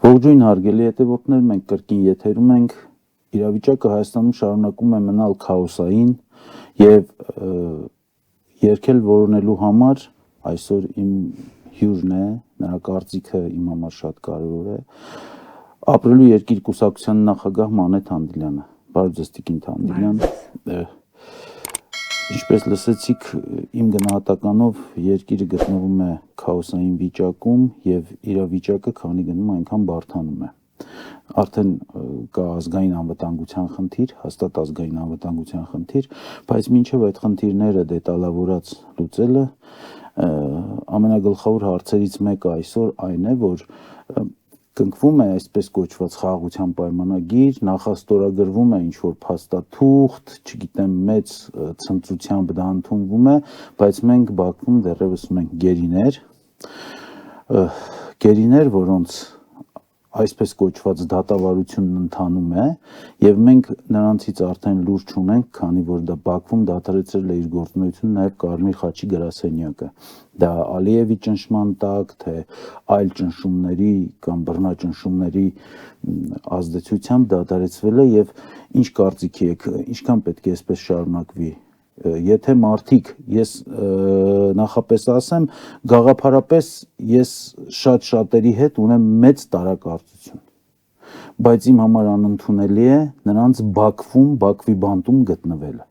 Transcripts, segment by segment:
Ողջույն հարգելի հետևորդներ, մենք կրկին եթերում ենք, իրավիճակը Հայաստանում շարունակում է մնալ քաոսային եւ երկել որոնելու համար այսօր իմ հյուրն է, նրա կարծիքը իմ համար շատ կարևոր է, ապրելու երկիր կուսակցության նախագահ Մանեթ Թանդիլյանը։ Բարև ձեզ Տիկին Թանդիլյան։ Ինչպես լսեցիք, իմ գնահատականով երկիրը գտնվում է քաոսային վիճակում եւ իրավիճակը քանի գնում այնքան բարդանում է։ Արդեն կա ազգային անվտանգության խնդիր, հաստատ ազգային անվտանգության խնդիր, բայց մինչև այդ խնդիրները դետալավորած լուծելը ամենագլխավոր հարցերից մեկը այսօր այն է, որ կնքվում է այսպես կոչված խաղաղության պայմանագիր, նախաստորագրվում է ինչ-որ փաստաթուղթ, չգիտեմ, մեծ ցնծությամբ դա ընդունվում է, բայց մենք Բաքվում դեռևս ունենք գերիներ, որոնց այսպես կոչված դատավարությունն ընթանում է, եւ մենք նրանցից արդեն լուր չունենք, քանի որ դա Բաքվում դադարեցրել է իր գործունեությունը նաեւ Կարմիր խաչի գրասենյակը։ Դա Ալիևի ճնշման տակ, թե այլ ճնշումների կամ բռնաճնշումների ազդեցությամբ դադարեցվել է եւ ինչ կարծիքի եք, ինչքան պետք է այսպես շարունակվի։ Եթե մարդիկ, ես նախապես ասեմ, գաղափարապես ես շատերի հետ ունեմ մեծ տարակարծություն, բայց իմ համար անընդունելի է նրանց Բաքվի բանտում գտնվելը։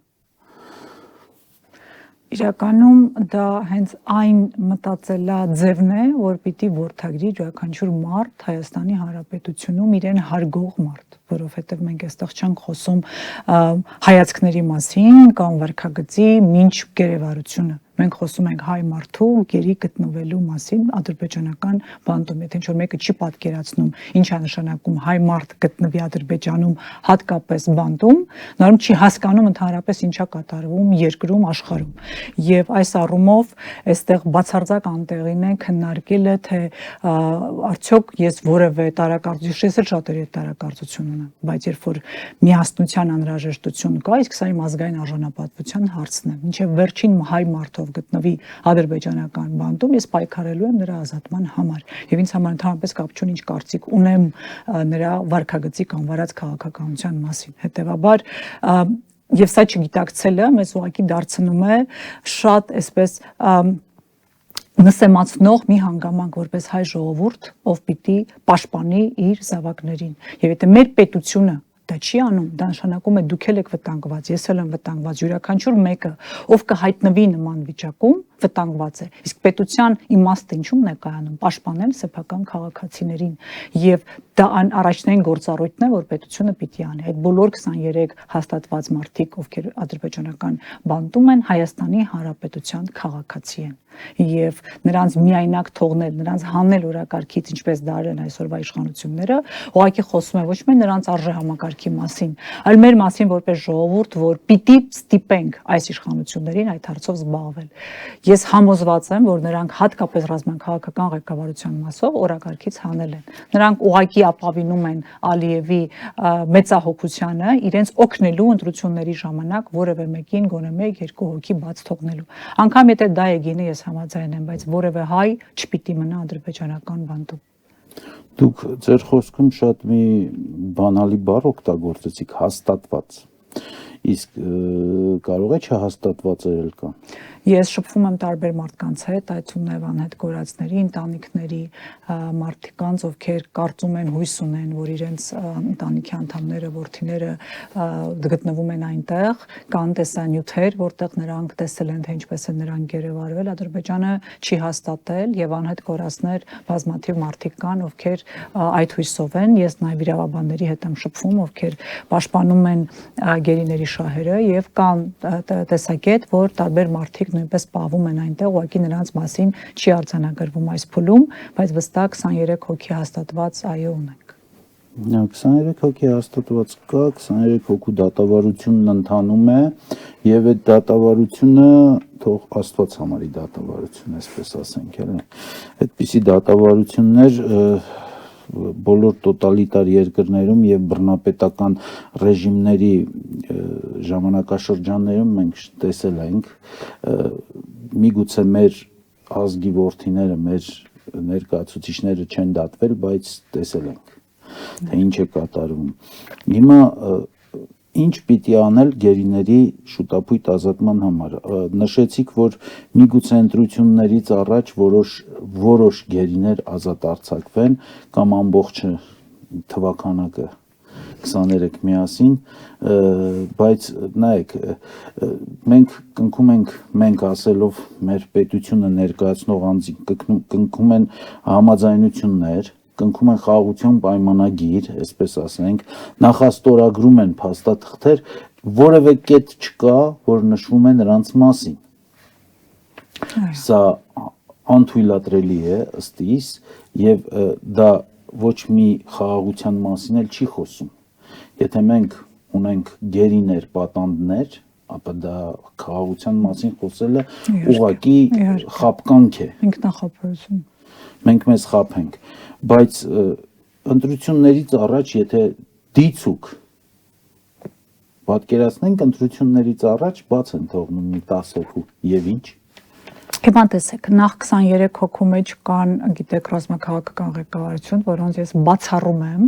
Իրականում դա հենց այն մտածելաձևն է, որ պիտի որդագրի յուրաքանչյուր մարդ Հայաստանի Հանրապետությունում իրեն հարգող մարդ, որովհետև մենք այստեղ չենք խոսում հայացքների մասին կամ վարքագծի մինչ գերեվարությունը։ Մենք խոսում ենք հայ մարդու գերի գտնվելու մասին ադրբեջանական բանտում։ Եթե ինչ-որ մեկը չի պատկերացնում ինչ է նշանակում հայ մարդ գտնվի Ադրբեջանում, հատկապես բանտում, նորմ չի հասկանում ընդհանրապես ինչա կատարվում երկրում, աշխարհում։ Եվ այս առումով այստեղ բացարձակ անտեղին է քննարկելը, թե արդյոք ես որևէ տարակարծություն, ես էլ շատերի հետ տարակարծություն ունեմ, բայց երբ որ միասնության անհրաժեշտություն կա, իսկ սա իմ ազգային արժանապատվության հարցն է, մինչև վերջին հայ մարդով գտնվի ադրբեջանական բանտում, ես պայքարելու եմ նրա ազատման համար եւ ինձ համար ընդհանրապես կապ չունի ինչ կարծիք ունեմ նրա վարքագծի կամ վարած քաղաքականության մասին։ Հետեւաբար եւ սա չգիտակցելը մեզ ուղղակի դարձնում է շատ այսպես նսեմացնող մի հանգամանք որպես հայ ժողովուրդ, ով պիտի պաշտպանի իր զավակներին։ Եվ եթե մեր պետությունը դա չի անում, դա նշանակում է դուք եք վտանգված, ես էլ եմ վտանգված, յուրաքանչյուր մեկը, ով կհայտնվի նման վիճակում, վտանգված է։ Իսկ պետության իմաստը ինչու՞մն է կայանում, պաշտպանել սեփական քաղաքացիներին եւ դա առաջնային գործառույթն է, որ պետությունը պիտի անի։ Այդ բոլոր 23 հաստատված մարդիկ, ովքեր ադրբեջանական բանտում են, Հայաստանի Հանրապետության քաղաքացի են եւ նրանց միայնակ թողնել, նրանց հանել օրակարգից, ինչպես դարել են այսօրվա իշխանությունները, ուղղակի խոսում է ոչ միայն նրանց արժե համակարգի մասին, այլ մեր մասին որպես ժողովուրդ, որ պիտի ստիպենք այս իշխանություններին այդ հարցով զբաղվել։ Ես համոզված եմ, որ նրանք հատկապես ռազմաքաղաքական ղեկավարության մասով օրակարգից հանել են։ Նրանք ուղղակի ապավինում են Ալիևի մեծահոգությանը, իրենց օգնելու ընտրությունների ժամանակ որևէ մեկին գոնե 1-2 հոգի բաց թողնելու։ Անկամ եթե դա է գինը, ես համաձայն եմ, բայց որևէ հայ չպիտի մնա ադրբեջանական բանտում։ Դուք ձեր խոսքում շատ մի բանալի բառ օգտագործեցիք՝ հաստատված։ Իսկ կարող է չհաստատված եղել կան։ Ես շփվում եմ տարբեր մարդկանց հետ, այդ թվում անհետ կորածների, ընտանիքների, մարդկանց, ովքեր կարծում են, հույս ունեն, որ իրենց ընտանիքի անդամները, որդիները գտնվում են այնտեղ, կան տեսանյութեր, որտեղ նրանք տեսել են, թե ինչպես է նրանք գերեվարվել, Ադրբեջանը չի հաստատել եւ անհետ կորածներ բազմաթիվ մարդիկ կան, ովքեր այդ հույսով են։ Ես նաեւ իրավաբանների հետ եմ շփվում, ովքեր պաշտպանում են գերիների շահերը եւ կան տեսակետ, որ տարբեր մարդիկ նույնպես պահվում են այնտեղ, ուղղակի նրանց մասին չի արձանագրվում այս փուլում, բայց վստահ 23 հոգի հաստատված այո ունենք։ 23 հոգի հաստատված կա, 23 հոգու դատավարությունն ընթանում է եւ այդ դատավարությունը թող Աստված համարի դատավարություն, այսպես ասենք, էլի։ Այդպիսի դատավարություններ բոլոր տոտալիտար երկրներում եւ բռնապետական ռեժիմների ժամանակաշրջաններում մենք տեսել ենք, միգուցե մեր ազգի որդիները, մեր ներկայացուցիչները չեն դատվել, բայց տեսել ենք, թե ինչ է կատարվում։ Հիմա ինչ պիտի անել գերիների շուտապույտ ազատման համար։ Նշեցիք, որ միգուցե ընտրություններից առաջ որոշ գերիներ ազատ արձակվեն կամ ամբողջը թվականակը 23 միասին, բայց նայեք, մենք կնքում ենք, մենք ասելով մեր պետությունը ներկայացնող անձին կնքում են համաձայնություններ, կնքում են խաղաղության պայմանագիր, այսպես ասենք, նախաստորագրում են փաստաթղթեր, որևէ կետ չկա, որ նշվում է նրանց մասին։ Սա անթույլատրելի է ըստ իս, եւ դա ոչ մի խաղաղության մասին էլ չի խոսում։ Եթե մենք ունենք գերիներ, պատանդներ, ապա դա խաղաղության մասին խոսելը ուղղակի խաբկանք է։ Ինքնախաբարություն։ Մենք մեզ խաբենք, բայց ընտրություններից առաջ, եթե դիցուկ պատկերացնենք, ընտրություններից առաջ բաց են թողնում մի 10 հոգու եւ ինչ։ Հիմա տեսեք, նախ 23 հոգու մեջ կան, գիտեք, ռազմաքաղաքական ղեկավարություն, որոնց ես բացառում եմ,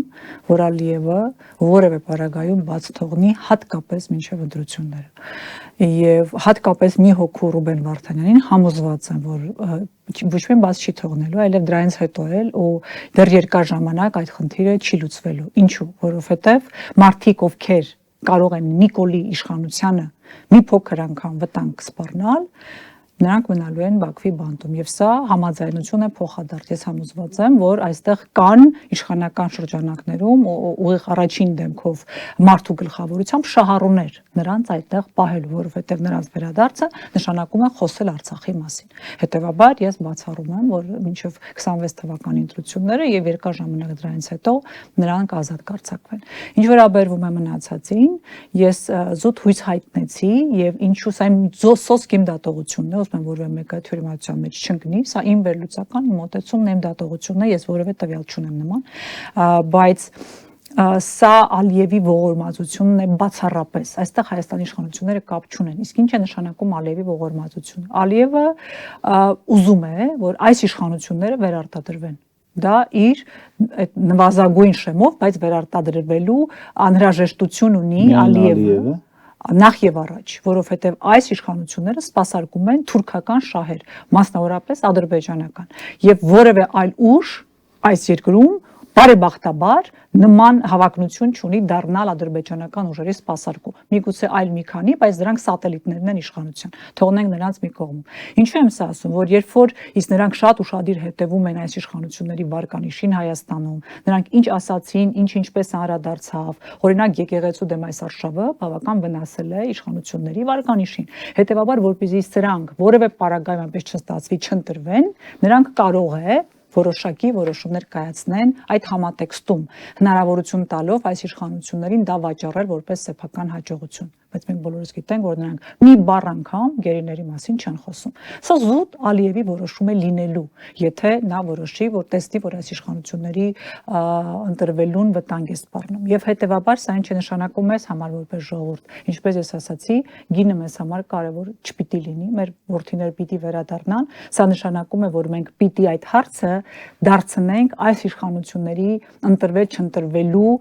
որ Ալիևը որևէ պարագայում բաց թողնի, հատկապես մինչև ընտրությունները։ Եվ հատկապես մի հոգու Ռուբեն Վարդանյանին համոզված եմ, որ ոչ մի բաց չի թողնելու, այլև դրանից հետո էլ ու դեռ երկար ժամանակ այդ խնդիրը չի լուծվելու։ Ինչու՞, որովհետև մարդիկ, ովքեր կարող են Նիկոլի իշխանությանը մի փոքր անգամ վտանգ սպառնալ, նրանք մնալու են Բաքվի բանտում եւ սա համաձայնություն է փոխադարձ։ Ես համոզված եմ, որ այստեղ կան իշխանական շրջանակներում ուղիղ առաջին դեմքով մարդու գլխավորությամբ շահառուներ նրանց այդտեղ պահելու, որովհետեւ նրանց վերադարձը նշանակում է խոսել Արցախի մասին։ Հետևաբար ես բացառում եմ, որ մինչև 26 թվականի ընտրությունները եւ երկար ժամանակ դրանից հետո նրանք ազատ կարձակվեն։ Ինչ վերաբերվում է մնացածին, ես զուտ հույս հայտնեցի եւ ինչու սա իմ սոսկ իմ դատողությունն է, ասում եմ, որևէ մեկը թյուրիմացիան մեջ չընկնի, սա իմ վերլուծական իմ մոտեցումն է, իմ դատողությունն է, ես որևէ տվյալ չունեմ նման, բայց սա Ալիևի ողորմածությունն է բացառապես։ Այստեղ Հայաստանի իշխանությունները կապ չունեն։ Իսկ ինչ է նշանակում Ալիևի ողորմածությունը։ Ալիևը ուզում է, որ այս իշխանությունները վերարտադրվեն։ Դա իր այդ նվազագույն շեմով, բայց վերարտադրվելու անհրաժեշտություն ունի Ալիևը։ Նախ եւ առաջ, որովհետեւ այս իշխանությունները սպասարկում են թուրքական շահեր, մասնավորապես ադրբեջանական, եւ որևէ այլ ուժ այս երկրում բարեբախտաբար նման հավակնություն չունի դառնալ ադրբեջանական ուժերի սպասարկու։ Միգուցե այլ մի քանի, բայց դրանք սատելիտներն են իշխանության։ Թողնենք նրանց մի կողմ։ Ինչու եմ սա ասում, որ երբ որ իսկ նրանք շատ ուշադիր հետևում են այս իշխանությունների վարկանիշին Հայաստանում, նրանք ինչ ասացին, ինչպես անդրադարձավ, օրինակ եկեղեցու դեմ այս արշավը բավական վնասել է իշխանությունների վարկանիշին։ Հետևաբար, որպեսզի սրանք որևէ պարագայում այնպես չստացվի, չընտրվեն, նրանք կարող է որոշակի որոշումներ կայացնեն այդ համատեքստում, հնարավորություն տալով այս իշխանություններին դա վաճառել որպես սեփական հաջողություն։ Բայց մենք բոլորս գիտենք, որ նրանք մի բառ անգամ գերիների մասին չեն խոսում։ Սա զուտ Ալիևի որոշում է լինելու, եթե նա որոշի, որ տեսնի, որ այս իշխանությունների ընտրվելուն վտանգ է սպառնում։ Եվ հետևաբար սա ինչ է նշանակում մեզ համար որպես ժողովուրդ։ Ինչպես ես ասացի, գինը մեզ համար կարևոր չպիտի լինի, մեր որդիներ պիտի վերադառնան։ Սա նշանակում է, որ մենք պիտի այդ հարցը դարձնենք այս իշխանությունների ընտրվել-չընտրվելու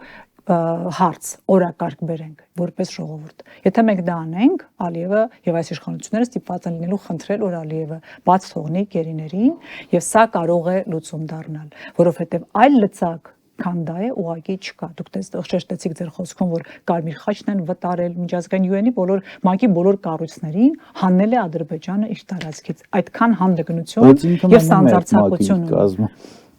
հարց, օրակարգ բերենք որպես ժողովուրդ։ Եթե մենք դա անենք, Ալիևը եւ այս իշխանությունները ստիպված են լինելու խնդրել, որ Ալիևը բաց թողնի գերիներին, եւ սա կարող է լուծում դառնալ, որովհետեւ այլ լծակ քան դա է ուղղակի չկա։ Դուք շեշտեցիք ձեր խոսքում, որ Կարմիր խաչն են վտարել միջազգային UN-ի ՄԱԿ-ի բոլոր կառույցներին, հանել է Ադրբեջանը իր տարածքից։ Այդքան հանդգնություն եւ սանձարձակություն։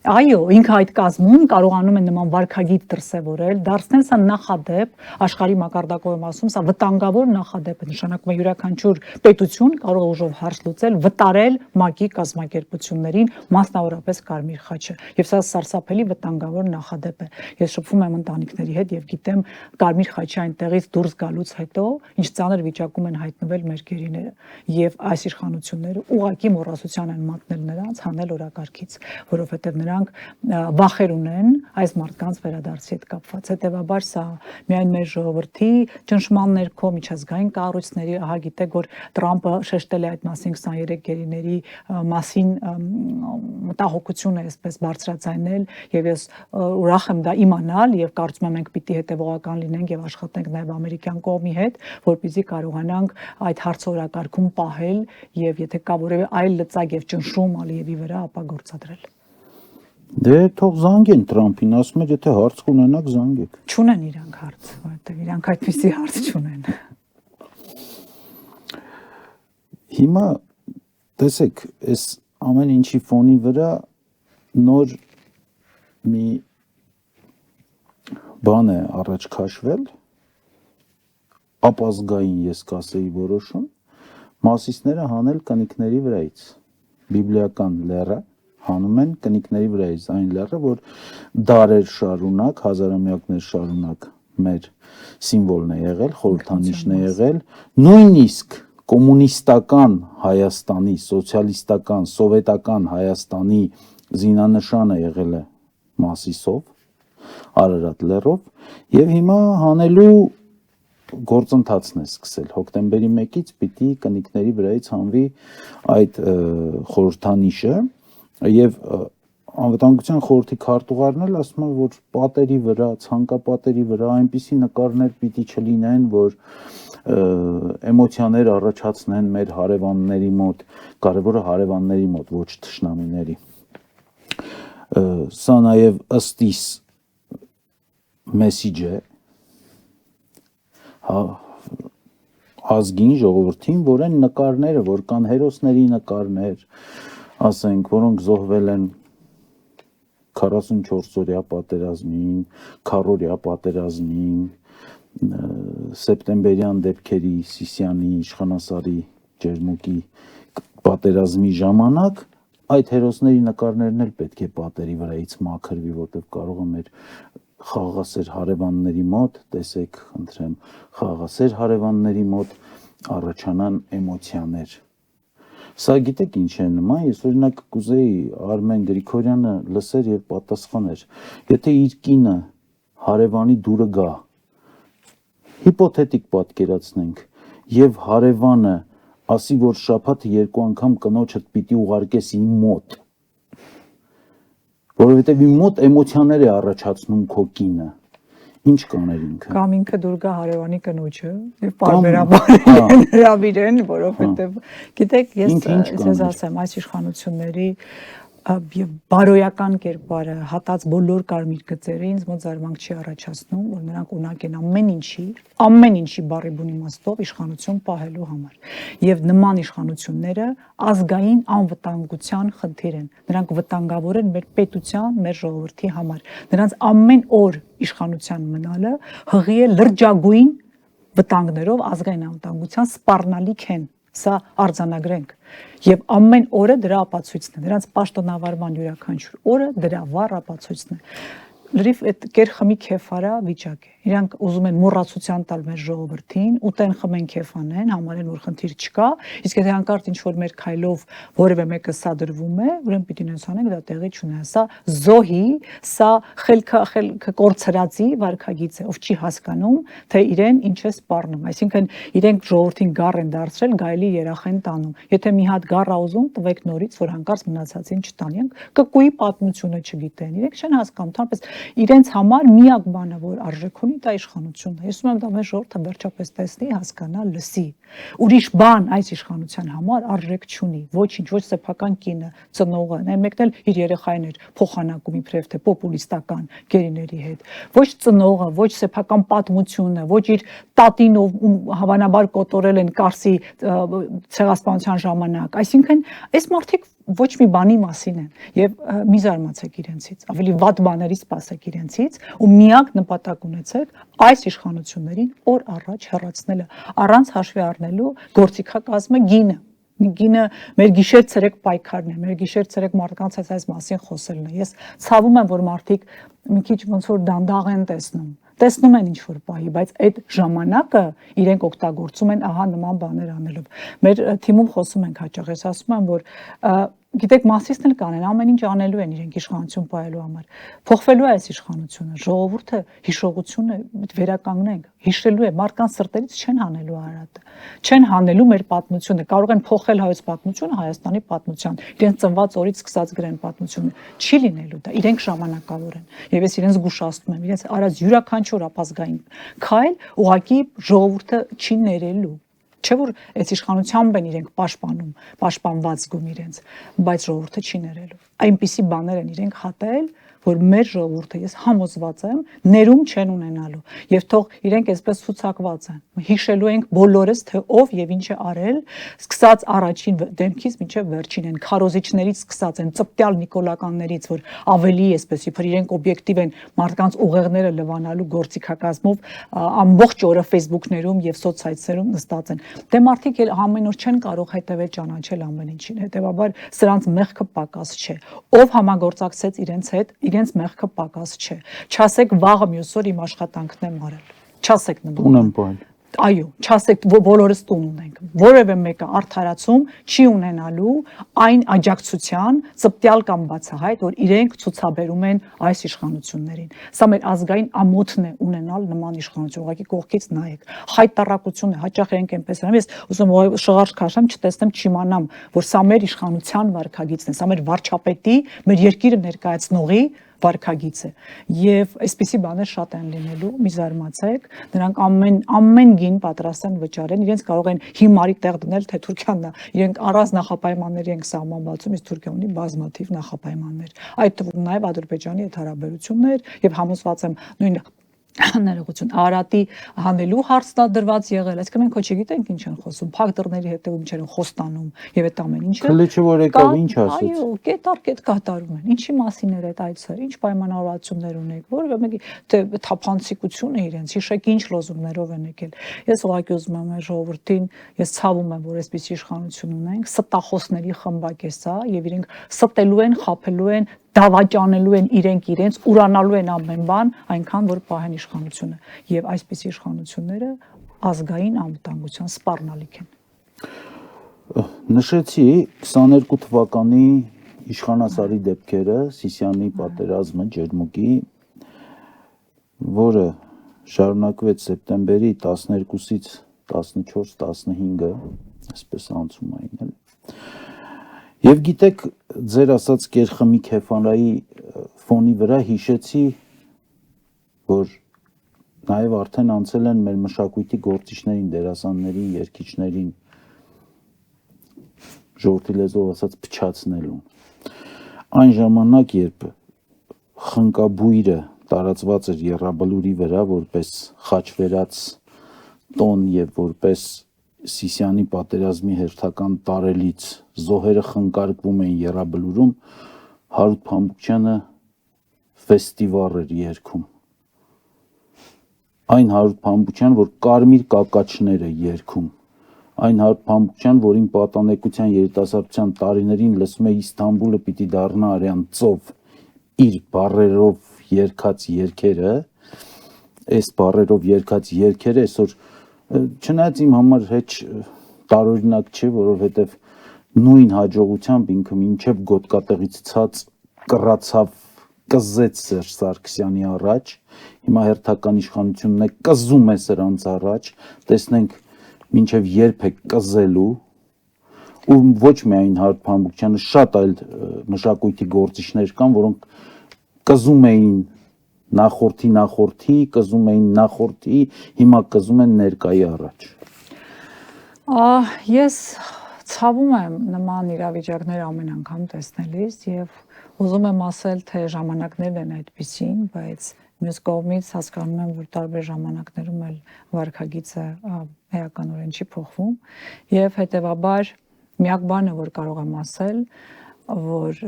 Այո, ինքը այդ կազմում կարողանում է նման վարքագիծ դրսևորել, դարձնել սա նախադեպ, աշխարհի մակարդակով եմ ասում, սա վտանգավոր նախադեպ է, նշանակում է յուրաքանչյուր պետություն կարող է ուժով հարց լուծել, վտարել ՄԱԿ-ի կազմակերպություններին, մասնավորապես Կարմիր խաչը, եւ սա սարսափելի վտանգավոր նախադեպ է։ Ես շփվում եմ ընտանիքների հետ եւ գիտեմ Կարմիր խաչի այնտեղից դուրս գալուց հետո ինչ ծանր վիճակում են հայտնվել մեր գերիները, եւ այս իշխանությունները ուղղակի մոռացության են մատնել նրանց հանել օրակարգից, որովհետեւ նրանք վախեր ունեն այս մարդկանց վերադարձի հետ կապված։ Հետևաբար սա միայն մեր ժողովրդի ճնշման ներքո միջազգային կառույցների, ահա գիտեք, որ Տրամպը շեշտել է այդ մասին 23 գերիների մասին մտահոգություն է այսպես բարձրաձայնել եւ ես ուրախ եմ դա իմանալ եւ կարծում եմ մենք պիտի հետեւողական լինենք եւ աշխատենք նաեւ ամերիկյան կողմի հետ, որպեսզի կարողանանք այդ հարցը օրակարգում պահել եւ եթե կա որևէ այլ լծակ եւ ճնշում Ալիևի վրա, ապա գործադրել։ Դե թող զանգեն Տրամփին, ասում եք, եթե հարց կունենաք, զանգեք։ Չունեն իրանք հարց, որովհետեւ իրանք այդպիսի հարց չունեն։ Հիմա տեսեք, այս ամեն ինչի ֆոնի վրա նոր մի բան է առաջ քաշվել, ապազգային ես կասեի որոշում, Մասիսները հանել կնիկների վրայից, բիբլիական լեռը հանում են կնիկների վրայից, այն լեռը, որ դարեր շարունակ, հազարամյակներ շարունակ մեր սիմվոլն է եղել, խորհրդանիշն է եղել, նույնիսկ կոմունիստական Հայաստանի, սոցիալիստական, սովետական Հայաստանի զինանշանը եղել է Մասիսով, Արարատ լեռով եւ հիմա հանելու գործընթացն է սկսել հոկտեմբերի 1-ից պիտի կնիկների վրայից հանվի այդ խորհրդանիշը եւ անվտանգության խորհրդի քարտուղարն էլ ասում է որ պատերի վրա, ցանկապատերի վրա այնպիսի նկարներ պիտի չլինեն, որ էմոցիաներ առաջացնեն մեր հարևանների մոտ, կարևորը հարևանների մոտ, ոչ թշնամիների։ Սա նաեւ ըստիս մեսիջ է ազգին ժողովրդին, որ այն նկարները, որ կան հերոսների նկարներ, ասենք, որոնք զոհվել են 44-օրյա պատերազմին, քառօրյա պատերազմին, սեպտեմբերյան դեպքերի, Սիսիանի, Իշխանասարի, Ջերմուկի պատերազմի ժամանակ այդ հերոսների նկարներն էլ պետք է պատերի վրայից մաքրվի, որտեղ կարող է մեր խաղաղասեր հարևանների մոտ, տեսեք, խնդրեմ, խաղաղասեր հարևանների մոտ առաջանան էմոցիաներ։ Սա գիտեք ինչ է նման, ես օրինակ կուզեի Արմեն Գրիգորյանը լսեր եւ պատասխաներ։ Եթե իր կինը հարևանի դուրը գա, հիպոթետիկ պատկերացնենք, եւ հարևանը ասի, որ շաբաթը 2 անգամ կնոջդ պիտի ուղարկես իմ մոտ, որովհետեւ իմ մոտ էմոցիաներ է առաջացնում քո կինը, ինչ կաներ ինքը։ Կամ ինքը դուր գա հարևանի կնոջը եւ պարբերաբար հրավիրեն, որովհետեւ գիտեք, ես ասեմ, այս իշխանությունների եւ բարոյական կերպարը հատած բոլոր կարմիր գծերը ինձ մոտ զարմանք չի առաջացնում, որ նրանք ունակ են ամեն ինչի բառի բուն իմաստով իշխանություն պահելու համար։ Եվ նման իշխանությունները ազգային անվտանգության խնդիր են։ Նրանք վտանգավոր են մեր պետության, մեր ժողովրդի համար։ Նրանց ամեն օր իշխանության մնալը հղի է լրջագույն վտանգներով ազգային անվտանգության սպառնալիք են։ Սա արձանագրենք եւ ամեն օրը դրա ապացույցն է, նրանց պաշտոնավարման յուրաքանչյուր օրը դրա վառ ապացույցն է։ Լրիվ այդ կերխմի քեֆարա վիճակ է։ Իրանք ուզում են մոռացության տալ մեր ժողովրդին, ուտեն խմեն քեֆանեն, համարեն որ խնդիր չկա, իսկ եթե հանկարծ ինչ որ մեր քայլով որևէ մեկը սադրվում է, ուրեմն պիտի նենց անենք, դա տեղի չունի։ Սա զոհի, սա խելքը կորցրածի վարքագիծ է, ով չի հասկանում, թե իրեն ինչ է սպառնում։ Այսինքն իրենք ժողովրդին գառ են դարձրել, գայլի երախ են տանում։ Եթե մի հատ գառ ա ուզում, տվեք նորից, որ հանկարծ մնացածին չտանի։ Կկուի պատմությունը չգիտեն, իրենք չեն հասկանում, թափես իրենց համար միակ բանը, որ արժեք ունի, դա իշխանությունն է։ Ես ուզում եմ դա մեր ժողովուրդը վերջապես տեսնի, հասկանա, լսի։ Ուրիշ բան այս իշխանության համար արժեք չունի, ոչինչ, ոչ սեփական կինը, ծնողը, նա մեկն էլ իր երեխային էր փոխանակում իբրև թե պոպուլիստական գերիների հետ։ Ոչ ծնողը, ոչ սեփական պատմությունը, ոչ իր տատին, ով հավանաբար կոտորել են Կարսի ցեղասպանության ժամանակ։ Այսինքն, այս մարդիկ ոչ մի բանի մասին են եւ մի զարմացեք իրենցից, ավելի վատ բաների սպասեք իրենցից ու միակ նպատակ ունեցեք այս իշխանություններին օր առաջ հեռացնելը, առանց հաշվի առնելու գործիքակազմը գինը մեր գիշեր-ցերեկ պայքարն է, մեր գիշեր-ցերեկ մարդկանց այս մասին խոսելն է։ Ես ցավում եմ, որ մարդիկ մի քիչ ոնց որ դանդաղ են տեսնում են ինչ որ պահի, բայց այդ ժամանակը իրենք օգտագործում են ահա նման բաներ անելով։ Մեր թիմում խոսում ենք հաճախ, ես ասում եմ, որ գիտեք մասիստն էլ կանեն, ամեն ինչ անելու են իրենք իշխանություն պահելու համար։ Փոխվելու է այս իշխանությունը, ժողովուրդը հիշողությունը վերականգնենք, հիշելու է, մարդկանց սրտերից չեն հանելու Արարատը, չեն հանելու մեր պատմությունը, կարող են փոխել հայոց պատմությունը Հայաստանի պատմության, իրենց ծնված օրից սկսած գրեն պատմությունը, չի լինելու դա, իրենք ժամանակավոր են։ Եվ ես իրենց զգուշացնում եմ, իրենց արած յուրաքանչյուր ապազգային քայլ ուղղակի ժողովուրդը չի ներելու։ Չէ՞ որ այս իշխանությամբ են իրենք պաշտպանված գում իրենց, բայց ժողովուրդը չի ներելու։ Այնպիսի բաներ են իրենք հատել, որ մեր ժողովուրդը, ես համոզված եմ, ներում չեն ունենալու։ Եվ թող իրենք այսպես ցուցակված են։ Հիշելու ենք բոլորս, թե ով եւ ինչ է արել, սկսած առաջին դեմքից մինչեւ վերջին են, քարոզիչներից սկսած են, ծպտյալ նիկոլականներից, որ ավելի այսպես իբր իրենք օբյեկտիվ են մարդկանց ուղեղները լվանալու գործիքակազմով ամբողջ օրը Facebook-ներում եւ սոցհայցերում նստած են։ Դե մարդիկ էլ ամեն օր չեն կարող հետևել ճանաչել ամեն ինչին, հետեւաբար սրանց մեղքը պակաս չէ։ Ով համագործակցեց իրենց հետ, իրենց մեղքը պակաս չէ։ Չասեք վաղը մյուս օր իմ աշխատանքն եմ արել։ Չասեք նման։ Ունեմ բան։ Այո, չասեք բոլորս տուն ունենք։ Որևէ մեկը արդարացում չի ունենալու այն աջակցության ծպտյալ կամ բացահայտ, որ իրենք ցուցաբերում են այս իշխանություններին։ Սա մեր ազգային ամոթն է ունենալ նման իշխանություն, ուղղակի կողքից նայեք։ Խայտարակություն է, հաճախ իրենք այնպես են։ Ես ուզում եմ շղարշ քաշեմ, չտեսնեմ, չիմանամ, որ սա մեր իշխանության վարքագիծն է, սա մեր վարչապետի, մեր երկիրը ներկայացնողի վարքագիծ է եւ այսպիսի բաներ շատ են լինելու մի զարմացեք նրանք ամեն գին պատրաստ են վճարեն իրենց կարող են հիմարի տեղ դնել թե Թուրքիանն է իրենք առանց նախապայմանների են սահման բացում իսկ Թուրքիան ունի բազմաթիվ նախապայմաններ այդ թվում նաեւ Ադրբեջանի հետ հարաբերություններ եւ համոզված եմ նույն ներողություն Արարատի հանելու հարցն է դրված եղել այսինքն մենք ոչ չգիտենք ինչ են խոսում փակ դռների հետևում չեն խոստանում եւ այդ ամեն ինչը քլեչը որ եկավ ինչ ասեց այո կետ կատարում են ինչի մասին էր այդ այցը ինչ պայմանավորվածություններ ունեք որովե մեկի թե թափանցիկություն է իրենց հիշեք ինչ լոզունգներով են եկել ես ուղղակի ուզում եմ ժողովրդին ես ցավում եմ որ այսպիսի իշխանություն ունենք ստախոսների խմբակ է սա եւ իրենք ստելու են խափելու են դավաճանելու են իրենց ուրանալու են ամեն բան այնքան որ պահեն իշխանությունը եւ այսպիսի իշխանությունները ազգային անվտանգության սպառնալիք են նշեցի 22 թվականի իշխանասարի դեպքերը Սիսիանի պատերազմը Ջերմուկի որը շարունակվեց սեպտեմբերի 12-ից 14-15-ը այսպես անցում էին էլ Եվ գիտեք, ձեր ասած կերխմի քեֆանայի ֆոնի վրա հիշեցի, որ նաև արդեն անցել են մեր մշակույթի գործիչներին, դերասաններին, երգիչներին ժողովրդի լեզվով ասած փչացնելուն։ Այն ժամանակ, երբ խնկաբույրը տարածված էր Եռաբլուրի վրա որպես խաչվերած տոն եւ որպես Սիսիանի պատերազմի հերթական տարելից զոհերը խնկարկվում էին Եռաբլուրում Հարութ Փամբուկչյանը ֆեստիվալ էր երգում այն Հարութ Փամբուկչյան որ կարմիր կակաչներ է երգում այն Հարութ Փամբուկչյան որին պատանեկության երիտասարդության տարիներին լսում է Իստանբուլը պիտի դառնա արյան ծով իր բառերով երգած երգերը այս բառերով երգած երգերը այսօր Չնայած իմ համար հեչ տարօրինակ չէ, որովհետև նույն հաջողությամբ ինքը մինչև գոտկատեղից ցած կռացավ, կզեց Սերժ Սարգսյանի առաջ, հիմա հերթական իշխանությունն է կզում է սրանց առաջ, տեսնենք մինչև երբ է կզելու, ու ոչ միայն Հարութ Փամբուկչյանը, շատ այլ մշակույթի գործիչներ կան, որոնք կզում էին նախորդի, կզում էին նախորդի, հիմա կզում են ներկայի առաջ։ Ես ցավում եմ նման իրավիճակներ ամեն անգամ տեսնելիս եւ ուզում եմ ասել, թե ժամանակներն են այդպիսին, բայց մյուս կողմից հասկանում եմ, որ տարբեր ժամանակներում էլ վարքագիծը էականորեն չի փոխվում եւ հետեւաբար միակ բանը, որ կարող եմ ասել, որ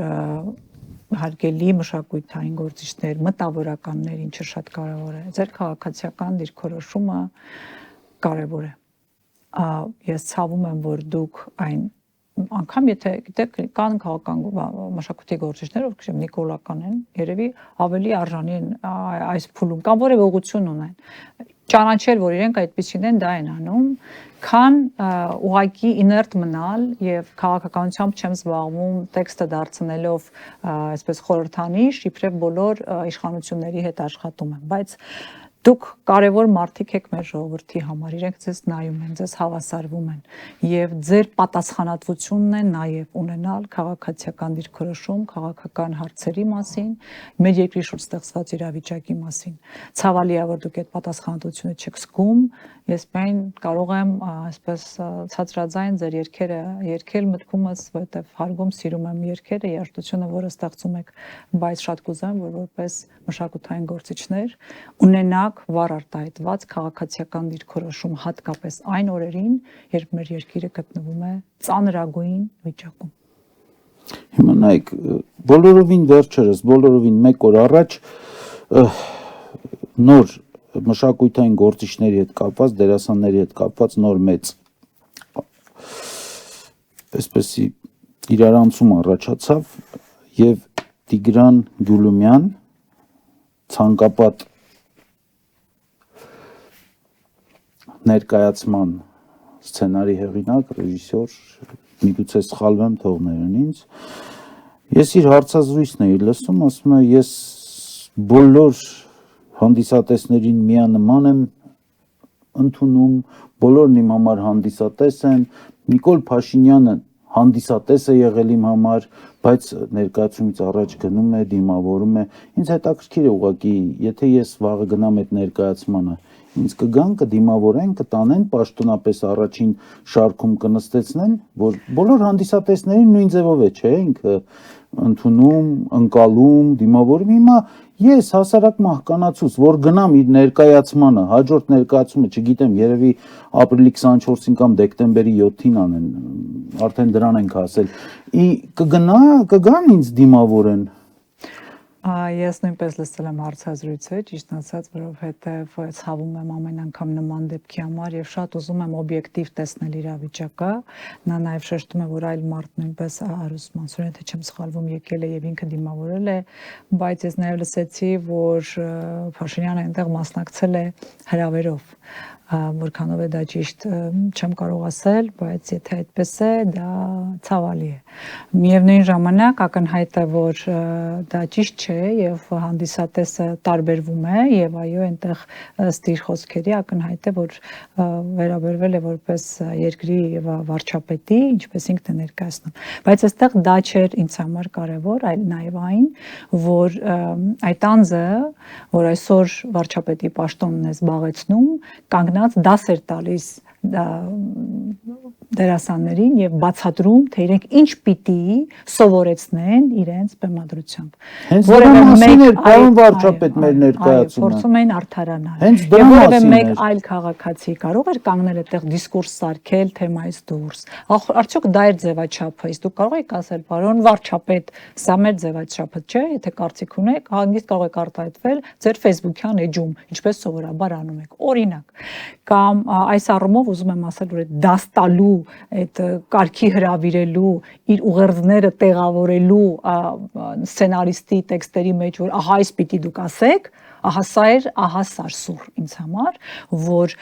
հարգելի մշակութային գործիչներ, մտավորականներ, ինչը շատ կարևոր է։ Ձեր քաղաքացիական դիրքորոշումը կարևոր է։ Ես ցավում եմ, որ դուք այն անգամ եթե գիտեք կան քաղաքական մշակութի գործիչներ, ովքեր նիկոլական են, երևի ավելի արժանի են այս փուլում կամ որևէ ուղղություն ունեն։ ճանաչել, որ իրենք այդպեսին են, դա են անում, քան ուղակի իներտ մնալ եւ քաղաքականությամբ չեմ զբաղվում տեքստը դարձնելով այսպես խորհրդանիշ, իբրև բոլոր իշխանությունների հետ աշխատում եմ, բայց դուք կարևոր մարդիկ եք մեր ժողովրդի համար, իրենք ձեզ նայում են, ձեզ հավասարվում են եւ ձեր պատասխանատվությունն է նաեւ ունենալ քաղաքացիական դիրքորոշում, քաղաքական հարցերի մասին, մեր երկրի շուրջ ստեղծված իրավիճակի մասին։ Ցավալի է, որ դուք այդ պատասխանատվությունը չեք զգում, ես միայն կարող եմ այսպես ցածրաձայն ձեր երգերը երգել մտքումս, որովհետեւ հարգում սիրում եմ երգերը, երաժշտությունը, որը ստեղծում եք, բայց շատ կուզեմ, որ որպես մշակութային գործիչներ ունենաք վառ արտահայտված քաղաքացիական դիրքորոշում հատկապես այն օրերին, երբ մեր երկիրը գտնվում է ծանրագույն վիճակում։ Հիմա նայեք, բոլորովին վերջերս, բոլորովին մեկ օր առաջ նոր մշակութային գործիչների հետ կապված, դերասանների հետ կապված նոր մեծ այսպեսի իրարանցում առաջացավ եւ Տիգրան Գյուլումյան ցանկապատ ներկայացման սցենարի հեղինակ, ռեժիսոր, միգուցե սխալվեմ, թողներն ինձ։ Ես իր հարցազրույցն էի լսում, ասում է, ես բոլոր հանդիսատեսներին միանման եմ ընդունում, բոլորն իմ համար հանդիսատես են, Նիկոլ Փաշինյանը հանդիսատես է եղել իմ համար, բայց ներկայացումից առաջ գնում է, դիմավորում է։ Ինձ հետաքրքիր է ուղղակի, եթե ես վաղը գնամ այդ ներկայացմանը, ինձ կգան, կդիմավորեն, կտանեն, պաշտոնապես առաջին շարքում կնստեցնեն, որ բոլոր հանդիսատեսներին նույն ձևով է, չէ՞, ինքը ընդունում, ընկալում, դիմավորում։ Հիմա ես հասարակ մահկանացուց, որ գնամ իր ներկայացմանը, հաջորդ ներկայացումը, չգիտեմ, երևի ապրիլի 24-ին կամ դեկտեմբերի 7-ին անեն, արդեն դրան ենք ասել։ Կգան ինձ դիմավորեն։ Ես նույնպես լսել եմ հարցազրույցը, ճիշտ ասած, որովհետև ցավում եմ ամեն անգամ նման դեպքի համար եւ շատ ուզում եմ օբյեկտիվ տեսնել իրավիճակը։ Նա նաեւ շեշտում է, որ այլ մարդ նույնպես Արուս Մանսուրյանը, թե չեմ սխալվում, եկել է եւ ինքը դիմավորել է, բայց ես նաեւ լսեցի, որ Փաշինյանը այնտեղ մասնակցել է հրավերով, որքանով է դա ճիշտ չեմ կարող ասել, բայց եթե այդպես է, դա ցավալի է։ Միևնույն ժամանակ ակնհայտ է, որ դա ճիշտ չէ եւ հանդիսատեսը տարբերվում է եւ այո, այնտեղ ըստ իր խոսքերի ակնհայտ է, որ վերաբերվել է որպես երկրի վարչապետի, ինչպես ինքն է ներկայացնում։ Բայց այստեղ դա չէր ինձ համար կարեւոր, այլ նաեւ այն, որ այդ անձը, որ այսօր վարչապետի պաշտոնն է զբաղեցնում, կանգնած դաս էր տալիս դերասաններին եւ բացատրում, թե իրենք ինչ պիտի սովորեցնեն իրենց բեմադրությամբ։ Հենց դրա մասին էր պարոն վարչապետ մեր ներկայացումը։ Փորձում էին արդարանալ։ Հենց դրա մասին մեկ այլ քաղաքացի կարող էր կանգնել այդտեղ դիսկուրս սարքել թեմայից դուրս։ Արդյոք դա էր ձևաչափը։ Իսկ դուք կարող եք ասել, պարոն վարչապետ, սա մեր ձևաչափը չէ, եթե կարծիք ունեք, հանգիստ կարող եք արտահայտվել ձեր Facebook-յան էջում, ինչպես սովորաբար անում եք։ Օրինակ, կամ այս առումով ուզում եմ ասել, որ դաս տալու, այդ կարգի հրավիրելու, իր ուղերձները տեղավորելու սցենարիստի տեքստերի մեջ, որ ահա այս պիտի դուք ասեք, ահա սա էր, ահա սարսուռ ինձ համար, որ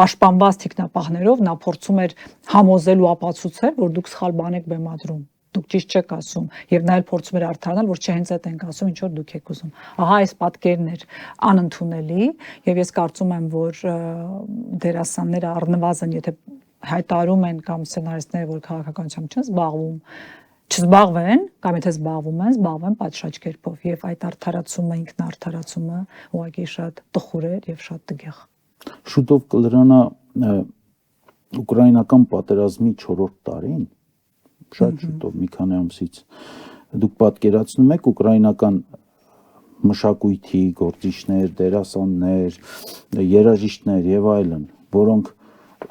պաշտպանված թիկնապահներով նա փորձում էր համոզել ու ապացուցել, որ դուք սխալ բան եք բեմադրում։ Դուք ճիշտ չեք ասում եւ նա էլ փորձում էր արդարանալ, որ չէ, հենց այդ ենք ասում, ինչ որ դուք եք ուզում։ Ահա այս պատկերն էր անընդունելի եւ ես կարծում եմ, որ դերասանները առնվազն եթե հայտարարում են կամ սցենարիստները, որ քաղաքականությամբ չեն զբաղվում, չզբաղվեն կամ եթե զբաղվեն պատշաճ կերպով եւ այդ արդարացումը, ինքնաարդարացումը ուղղակի շատ տխուր էր եւ շատ տգեղ։ Շուտով կլրանա ուկրաինական պատերազմի 4-րդ տարին, շատ շուտով, մի քանի ամսից։ Դուք պատկերացնում եք ուկրաինական մշակույթի գործիչներ, դերասաններ, երաժիշտներ եւ այլն, որոնք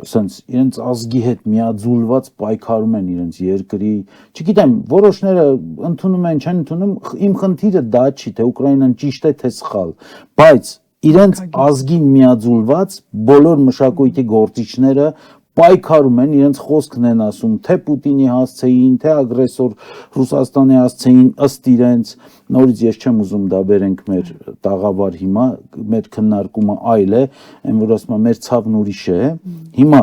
սենց իրենց ազգի հետ միաձուլված պայքարում են իրենց երկրի, չգիտեմ, որոշները ընդունում են, չեն ընդունում, իմ խնդիրը դա չի, թե Ուկրաինան ճիշտ է, թե սխալ, բայց իրենց ազգին միաձուլված բոլոր մշակույթի գործիչները պայքարում են, իրենց խոսքն են ասում, թե Պուտինի հասցեին, թե ագրեսոր Ռուսաստանի հասցեին ըստ իրենց, նորից ես չեմ ուզում դա բերենք մեր տաղավար հիմա, մեր քննարկումը այլ է, այն որ ասում եմ մեր ցավն ուրիշ է, հիմա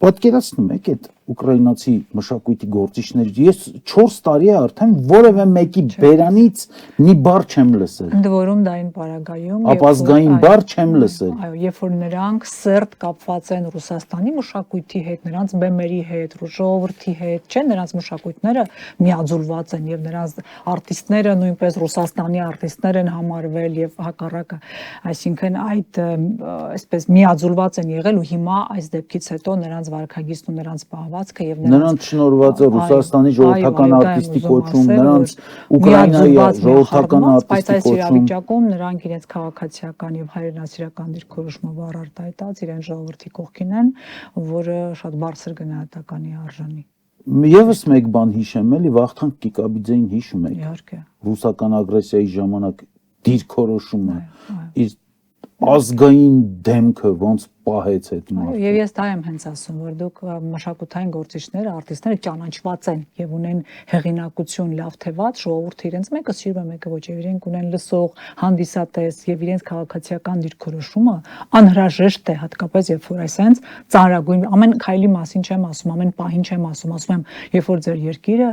պատկերացնում եք այդ ուկրաինացի մշակույթի գործիչների ես 4 տարի է արդեն որևէ մեկի բերանից մի բառ չեմ լսել։ Ընդ որում դա այն պարագայում ապազգային բառ չեմ լսել։ Այո, երբ որ նրանք սերտ կապված են Ռուսաստանի մշակույթի հետ, նրանց բեմերի հետ, ժողովրդի հետ, չէ, նրանց մշակույթները միաձուլված են եւ նրանց արտիստները նույնպես Ռուսաստանի արտիստներ են համարվել եւ հակառակը, այսինքն այդ այսպես միաձուլված են եղել ու հիմա այս դեպքից հետո նրանց վարքագիծն ու նրանց պահվածքը եւ նրանց շնորհված է Ռուսաստանի ժողովրդական արտիստի կոչում, նրանց Ուկրաինայի ժողովրդական արտիստի կոչում, բայց այս իրավիճակում նրանք իրենց քաղաքացիական եւ հայրենասիրական դիրքորոշումը վառարտայտած իրեն ժողովրդի կողքին են, որը շատ բարձր գնահատականի արժանի։ Եվս մեկ բան հիշեմ, էլի Վախթանգ Կիկաբիձեին հիշում եք։ Իհարկե։ Ռուսական ագրեսիայի ժամանակ դիրքորոշումը իր ազգային դեմքը ոնց պահեց այդ մարդը։ Եվ ես դա եմ հենց ասում, որ դուք մշակութային գործիչները, արտիստները ճանաչված են եւ ունեն հեղինակություն լավ թե վատ, ժողովուրդը իրենց մեկը սիրում է, մեկը ոչ, եւ իրենք ունեն լսող, հանդիսատես եւ իրենց քաղաքացիական դիրքորոշումը անհրաժեշտ է, հատկապես երբ որ այսենց ծանրագույն ամեն քայլի մասին չեմ ասում, ամեն պահին չեմ ասում, ասում եմ, երբ որ ձեր երկիրը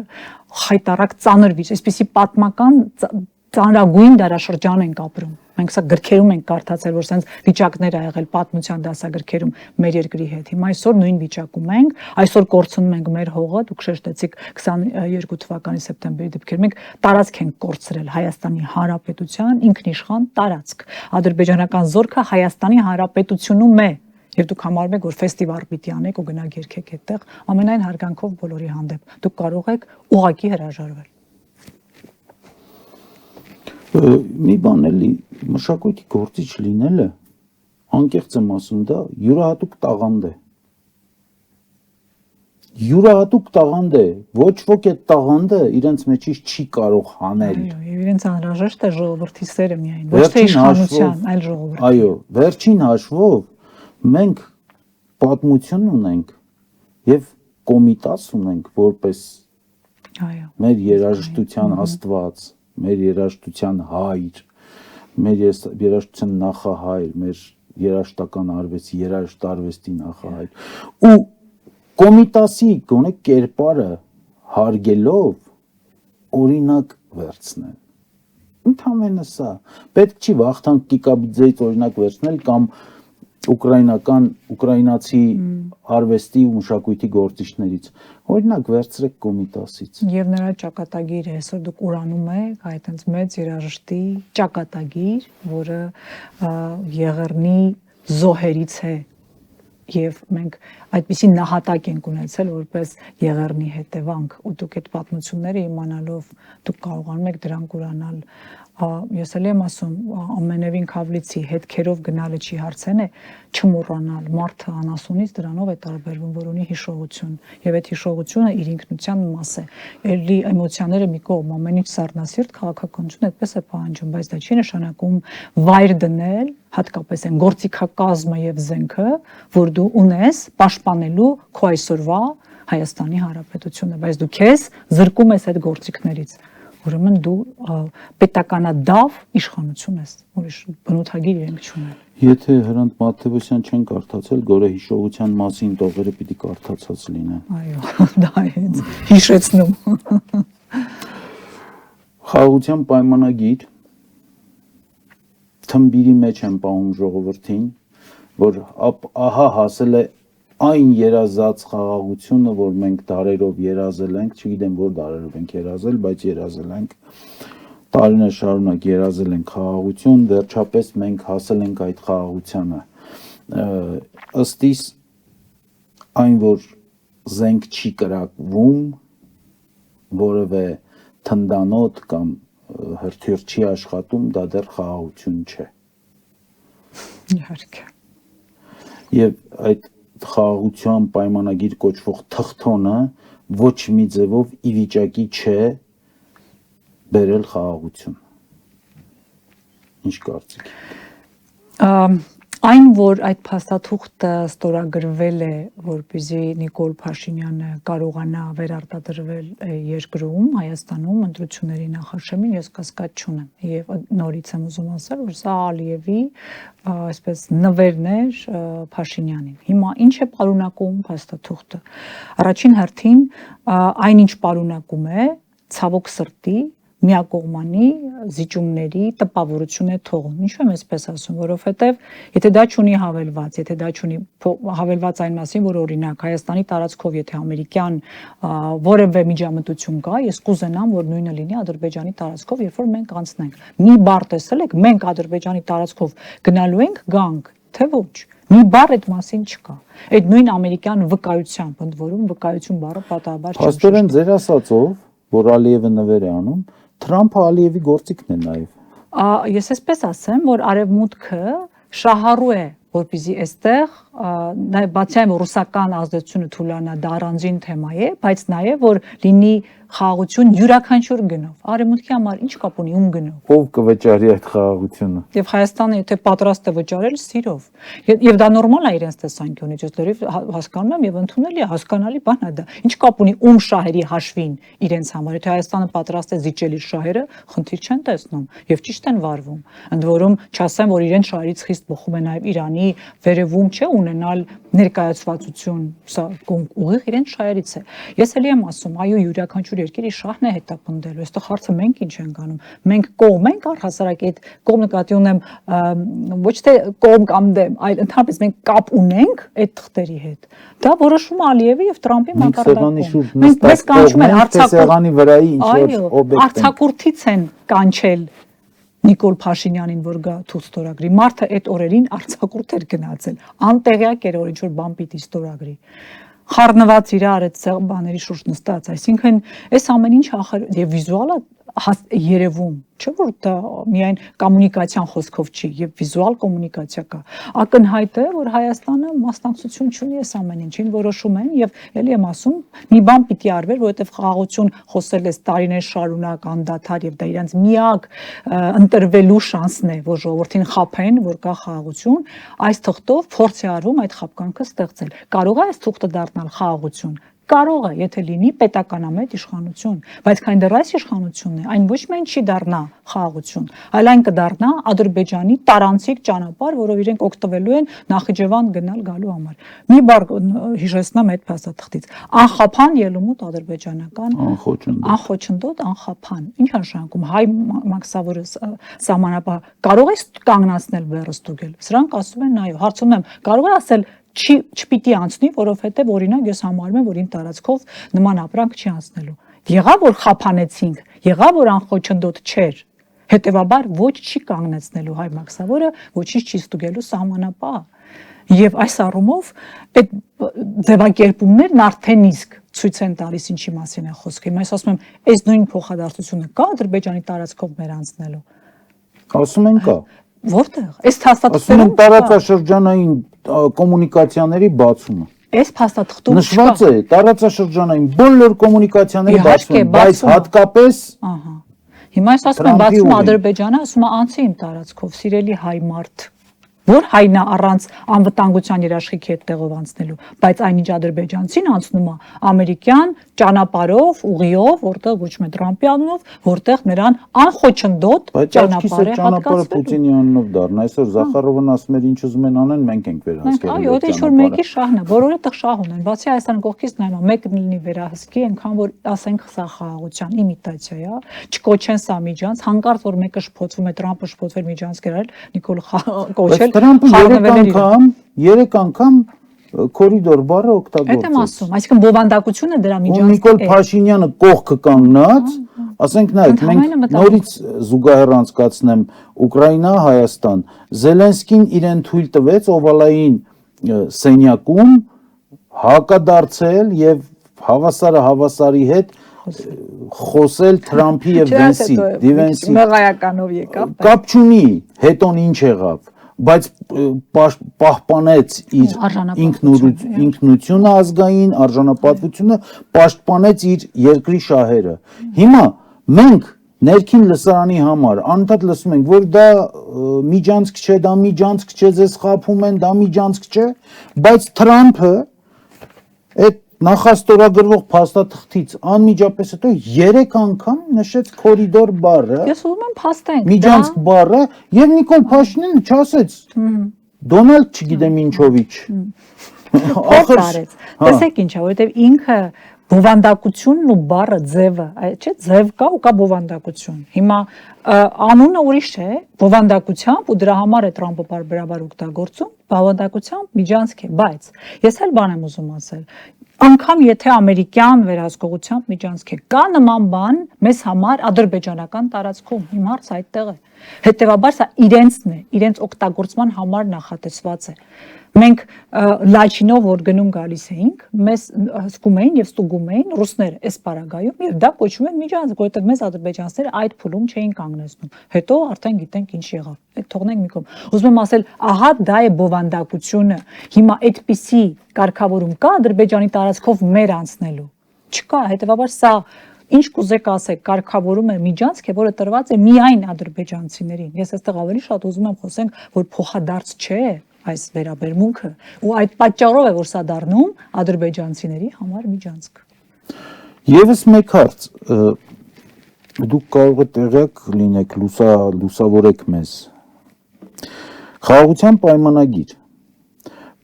խայտարակ ծանր վիճ, այսպիսի պատմական ծանրագույն դարաշրջան ենք ապրում։ Մենք սա գրքերում ենք կարդացել, որ սենց վիճակներ ա եղել պատմության դասագրքերում մեր երկրի հետ։ Հիմա այսօր նույն վիճակում ենք, այսօր կորցնում ենք մեր հողը, դուք շեշտեցիք 22 թվականի սեպտեմբերի դեպքեր, մենք տարածք ենք կորցրել Հայաստանի Հանրապետության ինքնիշխան տարածք։ Ադրբեջանական զորքը Հայաստանի Հանրապետությունում է։ Եվ դուք համարում եք, որ ֆեստիվալ պիտի անեք ու գնաք երգեք այդտեղ, ամենայն հարգանքով բոլորի հանդեպ։ Դուք կարող եք ուղղակի հրաժարվել։ Մի բան էլի մշակույթի գործիչ լինելը անկեղծ եմ ասում դա յուրահատուկ տաղանդ է։ Յուրահատուկ տաղանդ է, ոչ ոք այդ տաղանդը իրենց մեջից չի կարող հանել։ Այո, եւ իրենց անհրաժեշտ է ժողովրդի սերը միայն, ոչ թե իշխանության, այլ ժողովրդի։ Այո, վերջին հաշվով մենք պատմություն ունենք եւ կոմիտաս ունենք որպես մեր երաժշտության աստված, մեր երաժշտության հայր, մեր երաժշտության նախահայր, մեր երաժշտական արվեստի, երաժշտարվեստի նախահայր։ Ու կոմիտասի գոնե կերպարը հարգելով օրինակ վերցնել։ Ընդհանրապես սա պետք չի Վախթանգ Կիկաբիձեից օրինակ վերցնել կամ ուկրաինացի արվեստի ու մշակույթի գործիչներից օրինակ վերցրեք կոմիտասից եւ նրա ճակատագիրը այսօր դուք ուրանում եք այդ այնց մեծ երաժշտի ճակատագիր, որը Եղեռնի զոհերից է եւ մենք այդպիսի նահատակ ենք ունեցել որպես Եղեռնի հետևանք ու դուք այդ պատմությունները իմանալով դուք կարողանում եք դրանք ուրանալ ես էլ եմ ասում ամենևին Քավլիցի հետքերով գնալը չի հարցեն է չմոռանալ մարդը անասունից դրանով է տարբերվում որ ունի հիշողություն եւ այդ հիշողությունը իր ինքնության մաս է էլի էմոցիաները մի կողմ ամեն ինչ սառնասիրտ քաղաքականություն այդպես է պահանջում բայց դա չի նշանակում վայր դնել հատկապես այն գործիքակազմը եւ զենքը որ դու ունես պաշտպանելու քո այսօրվա Հայաստանի Հանրապետությունը բայց դու քեզ զրկում ես այդ գործիքներից ուրեմն դու պետականադավ իշխանություն ես ուրիշ բնութագիր իրենք չունեն Եթե Հրանտ Մաթևոսյան չեն կարդացել գորե հիշողության մասին տողերը պիտի կարդացած լինեն այո դա հենց հիշեցնում Խաղաղության պայմանագիր թմբիրի մեջ են պահում ժողովրդին որ ահա հասել է այն երազած խաղաղությունը, որ մենք դարերով երազել ենք, չգիտեմ որ դարերով ենք երազել, բայց երազել ենք, տարիներ շարունակ երազել ենք խաղաղություն, վերջապես մենք հասել ենք այդ խաղաղությանը։ Ըստ իս այն, որ զենք չի կրակվում, որևէ թնդանոթ կամ հրթիռ չի աշխատում, դա դեռ խաղաղություն չէ։ Իհարկե։ Եվ այդ խաղաղության պայմանագիր կոչվող թղթոնը ոչ մի ձևով ի վիճակի չէ բերել խաղաղություն։ Ինչ կարծիք։ Այն որ այդ փաստաթուղթը ստորագրվել է, որպեսզի Նիկոլ Փաշինյանը կարողանա վերարտադրվել երկրում, Հայաստանում ընտրությունների նախաշեմին, ես կասկած չունեմ եւ նորից եմ ուզում ասել, որ սա Ալիևի այսպես նվերն էր Փաշինյանին։ Հիմա ինչ է պարունակում փաստաթուղթը։ Առաջին հերթին այնինչ պարունակում է ցավոք սրտի միակողմանի զիջումների տպավորություն է թողում։ Ինչու եմ այսպես ասում, որովհետև եթե դա չունի հավելված, եթե դա չունի հավելված այն մասին, որ օրինակ Հայաստանի տարածքով եթե ամերիկյան որևէ միջամտություն կա, ես կուզենամ, որ նույնը լինի Ադրբեջանի տարածքով, երբ որ մենք անցնենք։ Մի բառ տեսել եք, մենք Ադրբեջանի տարածքով գնալու ենք, գանք, թե ոչ։ Մի բառ այդ մասին չկա։ Այդ նույն ամերիկյան վկայությամբ, ընդ որում վկայություն բառը պատահաբար չի։ Փաստորեն ձեր ասածով, որ Ալիևը նվեր է անում, Թրամփը Ալիևի գործիքն է նաև։ Ես այսպես ասեմ, որ արևմուտքը շահառու է, որպեսզի այստեղ նաև բացի այն որ ռուսական ազդեցությունը թուլանա, դա առանձին թեմա է, բայց նաև որ լինի խաղաղություն յուրաքանչյուր գնով։ Արևմուտքի համար ինչ կապ ունի ում գնով։ Ով կվճարի այդ խաղաղությունը։ Եվ Հայաստանը եթե պատրաստ է վճարել սիրով, եւ դա նորմալ է իրենց տեսանկյունից, ես լրիվ հասկանում եմ եւ ընդունելի է, հասկանալի բան է դա։ Ինչ կապ ունի ում շահերի հաշվին իրենց համար։ Եթե Հայաստանը պատրաստ է զիջել իր շահերը, խնդիր չեն տեսնում եւ ճիշտ են վարվում։ Ընդ որում չասեմ, որ իրենց շահերից խիստ բխում է նաեւ Իրանի վերևում չէ ունենալ ներկայացվածություն, սա ուղիղ իրենց շահերից է։ Ես էլի եմ ասում, այո, յուրաքանչյուր երկիրի շահն է հետապնդելու։ Այստեղ հարցը մենք ինչ ենք անում։ Մենք կողմ ենք առհասարակ այդ կողմ նկատի ունեմ ոչ թե կողմ կամ դեմ, այլ ընդհանրապես մենք կապ ունենք այդ թղթերի հետ։ Դա որոշում Ալիևի եւ Տրամփի մակարդակում։ Մենք կանչում են Արցախի վրայի ինչ որ օբյեկտ։ Արցախուրդից են կանչել Նիկոլ Փաշինյանին, որ գա թուղթ ստորագրի։ Մարդը այդ օրերին Արցախուրդ էր գնացել։ Անտեղյակ էր, որ ինչ որ բան պիտի ստորագրի։ Խառնված իրար այդ բաների շուրջ նստած, այսինքն այս ամեն ինչ ախր եւ վիզուալը երևում, չէ՞ որ դա միայն կոմունիկացիան խոսքով չի եւ վիզուալ կոմունիկացիա կա։ Ակնհայտ է, որ Հայաստանը մասնակցություն չունի այս ամեն ինչին, որոշում են եւ ելի եմ ասում, մի բան պիտի արվեր, որովհետեւ խաղաղություն խոսել էս տարիներ շարունակ անդադար եւ դա իրենց միակ ընտրվելու շանսն է, որ ժողովրդին խափեն, որ կա խաղաղություն, այս թղթով փորձ է արվում այդ խապկանքը ստեղծել։ Կարող է այս թղթը դառնալ խաղաղություն։ Կարող է, եթե լինի պետականամետ իշխանություն, բայց քան դեռ այս իշխանությունն է, այն ոչ միայն չի դառնա խաղաղություն, այլ այն կդառնա Ադրբեջանի տարանցիկ ճանապարհ, որով իրենք օգտվելու են Նախիջևան գնալ գալու համար։ Մի բառ հիշեցնեմ այդ փաստաթղթից։ Անխափան ելումուտ ադրբեջանական, անխոչնդոտ, անխափան։ Ինչ նշանակում հայ մաքսավորը սահմանապահ կարող է կանգնացնել բեռը ստուգել։ Սրանք ասում են այո, հարցում եմ, կարող է ասել չպիտի անցնի, որովհետև օրինակ ես համարում եմ, որ ին տարածքով նման ապրանք չի անցնելու։ Եղավ որ խափանեցինք, եղավ որ անխոչնդոտ չէր։ Հետևաբար ոչ չի կանգնեցնելու հայ մաքսավորը, ոչինչ չի ստուգելու սահմանապահ։ Եվ այս առումով այդ ձևակերպումներն արդեն իսկ ցույց են տալիս ինչի մասին է խոսքը։ Հիմա ես ասում եմ, այս նույն փոխադարձությունը կա Ադրբեջանի տարածքով մեր անցնելու։ Ասում են կա։ Որտեղ։ Այս փաստաթղթերում ասում են տարածաշրջանային կոմունիկացիաների բացումը։ Այս փաստաթղթում նշված է տարածաշրջանային բոլոր կոմունիկացիաների բացումը, բայց հատկապես ահա։ Հիմա ես ասում եմ բացում Ադրբեջանը, ասում է անցի իմ տարածքով, սիրելի հայ մարդ։ Որ հայնա առանց անվտանգության երաշխիքի հետ տեղով անցնելու, բայց այնինչ ադրբեջանցին անցնում է ամերիկյան ճանապարհով, ուղիով, որտեղ ոչ մի Տրամփի անունով, որտեղ նրան անխոչնդոտ ճանապարհ է հատկացվել։ Պուտինի անունով դառնա, այսօր Զախարովն ասում էր ինչ ուզում են անեն, մենք ենք վերահսկել։ Այո, դա ինչ որ մեկի շահն է, բոլորը տեղ շահ ունեն, բացի Հայաստան կողքից նայում, մեկն լինի վերահսկի, այնքան որ ասենք սա խաղաղության իմիտացիա է, չկոչեն սա միջանց, հանկարծ որ մեկը շփոթվում է, Տրամփը շփոթվել միջանց գրել, Նիկոլ կոչել Տրամփը 3 անգամ կորիդոր բառը օգտագործեց։ Այդ եմ ասում, այսինքն բովանդակությունը դրա միջանց է։ Նիկոլ Փաշինյանը կողքը կանգնած, ասենք նայեք, մենք նորից զուգահեռ անցկացնեմ Ուկրաինա, Հայաստան, Զելենսկին իրեն թույլ տվեց օվալային սենյակում հակադարձել եւ հավասարը հավասարի հետ խոսել Թրամփի եւ Դիվենսի մեղայականով եկավ։ Կապ չունի, հետոն ինչ եղավ, բայց պահպանեց իր ինքնությունը ազգային, արժանապատվությունը, պաշտպանեց իր երկրի շահերը։ Հիմա մենք Ներքին լսարանի համար անընդհատ լսում ենք, որ դա միջանցք չէ, դա միջանցք չէ, ձեզ խափում են, դա միջանցք չէ, բայց Թրամփը այդ նախաստորագրվող փաստաթղթից անմիջապես հետո 3 անգամ նշեց կորիդոր բառը, Ես ուզում եմ փաստենք։ միջանցք բառը, եւ Նիկոլ Փաշինյանը չասեց Դոնալդ չգիտեմ ինչովիչ։ Ախր տեսեք ինչ է, որովհետեւ ինքը բովանդակությունն ու բառը ձևը, չէ, ձև կա ու կա բովանդակություն։ Հիմա անունը ուրիշ է, բովանդակությամբ ու դրա համար է Թրամփը բարբերաբար օգտագործում, բովանդակությամբ միջանցք է, բայց ես էլ բան եմ ուզում ասել։ Անկամ եթե ամերիկյան վերահսկողությամբ միջանցք է, կա նման բան մեզ համար ադրբեջանական տարածքում, իմ հարցը այդտեղ է։ Հետևաբար սա իրենցն է, իրենց օգտագործման համար նախատեսված է։ Մենք լաչինով որ գնում գալիս էինք, մեզ հսկում էին եւ ստուգում էին ռուսները այս պարագայում եւ դա կոչվում է միջանցք, որովհետեւ մեզ ադրբեջանցիները այդ փուլում չէին կանգնեցնում։ Հետո արդեն գիտենք ինչ եղավ։ Այդ թողնենք մի կողմ։ Ուզում եմ ասել, ահա դա է բովանդակությունը։ Հիմա այդպիսի կարգավորում կա Ադրբեջանի տարածքով մեր անցնելու։ Չկա, հետեւաբար սա ինչ կուզեք ասեք, կարգավորում է միջանցք է, որը տրված է միայն ադրբեջանցիներին։ Ես այստեղ ավելի շատ ուզում եմ խոսենք, որ փոխադարձ չէ այս վերաբերմունքը ու այդ պատճառով է որ սա դառնում ադրբեջանցիների համար միջանցք։ Եվս մեկ հարց, դուք կարող եք տեղյակ լինեք, լուսավորեք մեզ։ Խաղաղության պայմանագիր,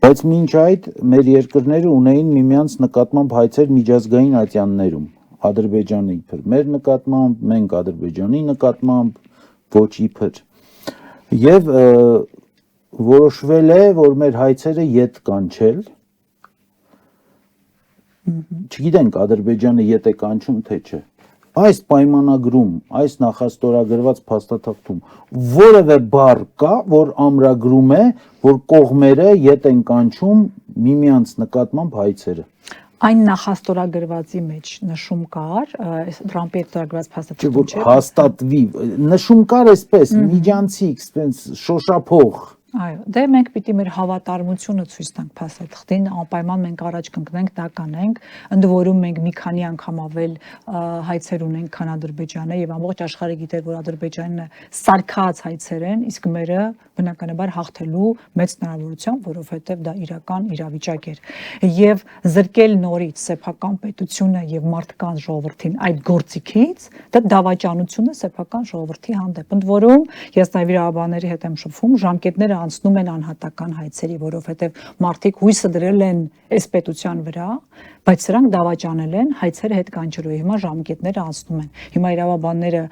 բայց մինչ այդ մեր երկրները ունեին միմյանց նկատմամբ հայցեր միջազգային ատյաններում, Ադրբեջանը իբր մեր նկատմամբ, մենք Ադրբեջանի նկատմամբ, ոչ իբր։ Եվ որոշվել է, որ մեր հայցերը ետ կանչել, չգիտենք Ադրբեջանը ետ է կանչում, թե չէ։ Այս պայմանագրում, այս նախաստորագրված փաստաթղթում որևէ բառ կա, որ ամրագրում է, որ կողմերը ետ են կանչում միմյանց նկատմամբ հայցերը։ Այն նախաստորագրվածի մեջ նշում կար, Թրամփի ստորագրված փաստաթղթում չէ։ Հաստատվի, նշում կար այսպես, միջանցիկ, այսպես շոշափող։ Այո, դե մենք պիտի մեր հավատարմությունը ցույց տանք փաստաթղթին, անպայման մենք առաջ կընկնենք, դա կանենք, ընդ որում մենք մի քանի անգամ ավել հայցեր ունենք, քան Ադրբեջանը եւ ամբողջ աշխարհը գիտեր, որ Ադրբեջանը սարքած հայցեր են, իսկ մերը բնականաբար հաղթելու մեծ հնարավորությամբ, որովհետեւ դա իրական իրավիճակ էր։ Եվ զրկել նորից սեփական պետությունը եւ մարդկանց ժողովրդին այդ գործիքից, դա դավաճանություն է սեփական ժողովրդի հանդեպ։ Ընդ որում ես նաեւ իրավաբանների հետ եմ շփվում, ժամկետները անցնում են անհատական հայցերի, որովհետև մարդիկ հույսը դրել են այս պետության վրա, բայց սրանք դավաճանել են հայցերը հետ կանչելու։ Հիմա ժամկետները անցնում են։ Հիմա իրավաբանները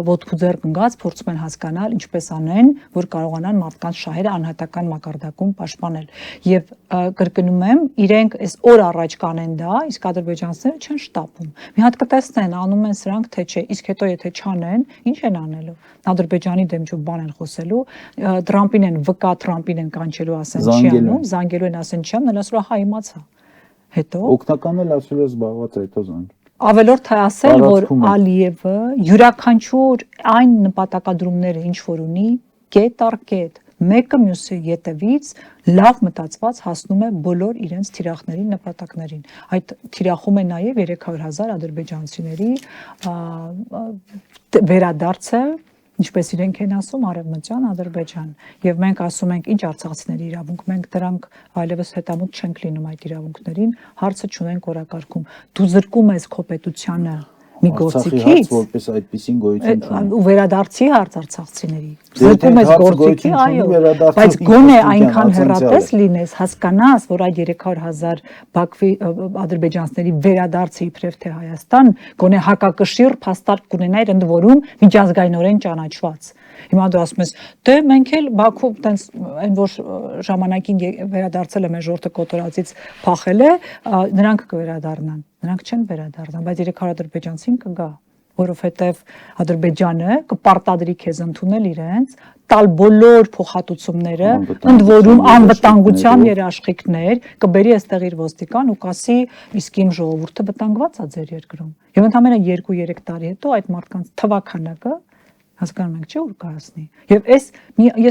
ոտքու ձեռք ընկած փորձում են հասկանալ ինչպես անեն, որ կարողանան մարդկանց շահերը անհատական մակարդակում պաշտպանել։ Եվ կրկնում եմ, իրենք այս օր առաջ կանեն դա, իսկ ադրբեջանցիները չեն շտապում։ Մի հատ կտեսնեն, անում են սրանք թե չէ, իսկ հետո եթե չանեն, ինչ են անելու։ Ադրբեջանի դեմ ջու բան են խոսելու, Թրամփին են վկա Թրամփին են կանչելու ասենչյանում, զանգելու են ասենչյան, նրանց որ հա իմացա։ Հետո օգնական էլ ասել է զբաղված հետո զանգ։ Ավելորդ է ասել, որ Ալիևը յուրաքանչյուր այն նպատակադրումները, ինչ որ ունի, կետ առ կետ, մեկը մյուսի ետևից լավ մտածված հասնում է բոլոր իրենց թիրախների նպատակներին։ Այդ թիրախում է նաև 300,000 ադրբեջանցիների վերադարձը, ինչպես իրենք են ասում, Արևմտյան Ադրբեջան։ Եվ մենք ասում ենք, ինչ արցախցիների իրավունք, մենք դրանք այլևս հետամուտ չենք լինում այդ իրավունքներին, հարցը չունենք օրակարգում։ Դու զրկում ես քո պետությանը մի գործիքից, որպես այդպեսին գոյություն չունի։ Ու վերադարձի հարց արցախցիների։ Զրկում ես գործիքի, այո, բայց գոնե այնքան հեռատես լինես, հասկանաս, որ այդ 300,000 Բաքվի ադրբեջանցիների վերադարձը իբրև թե Հայաստան, գոնե հակակշիռ փաստարկ կունենայր, ընդ որում միջազգայինորեն ճանաչված։ Հիմա դու ասում ես, դե մենք էլ Բաքու տենց այն որ ժամանակին վերադարձել է մեր ժողովրդը կոտորածից փախել է, նրանք կվերադառնան։ Նրանք չեն վերադառնա, բայց 300 ադրբեջանցին կգա, որովհետև Ադրբեջանը կպարտադրի քեզ ընդունել իրենց, տալ բոլոր փոխհատուցումները, ընդ որում անվտանգության երաշխիքներ, կբերի այստեղ իր ոստիկան ու կասի, իսկ իմ ժողովուրդը վտանգված է ձեր երկրում։ Եվ ընդամենը 2-3 տարի հետո այդ մարդկանց թվաքանակը հասկանում ենք, չէ՞ որ կհասնի։ Եվ ես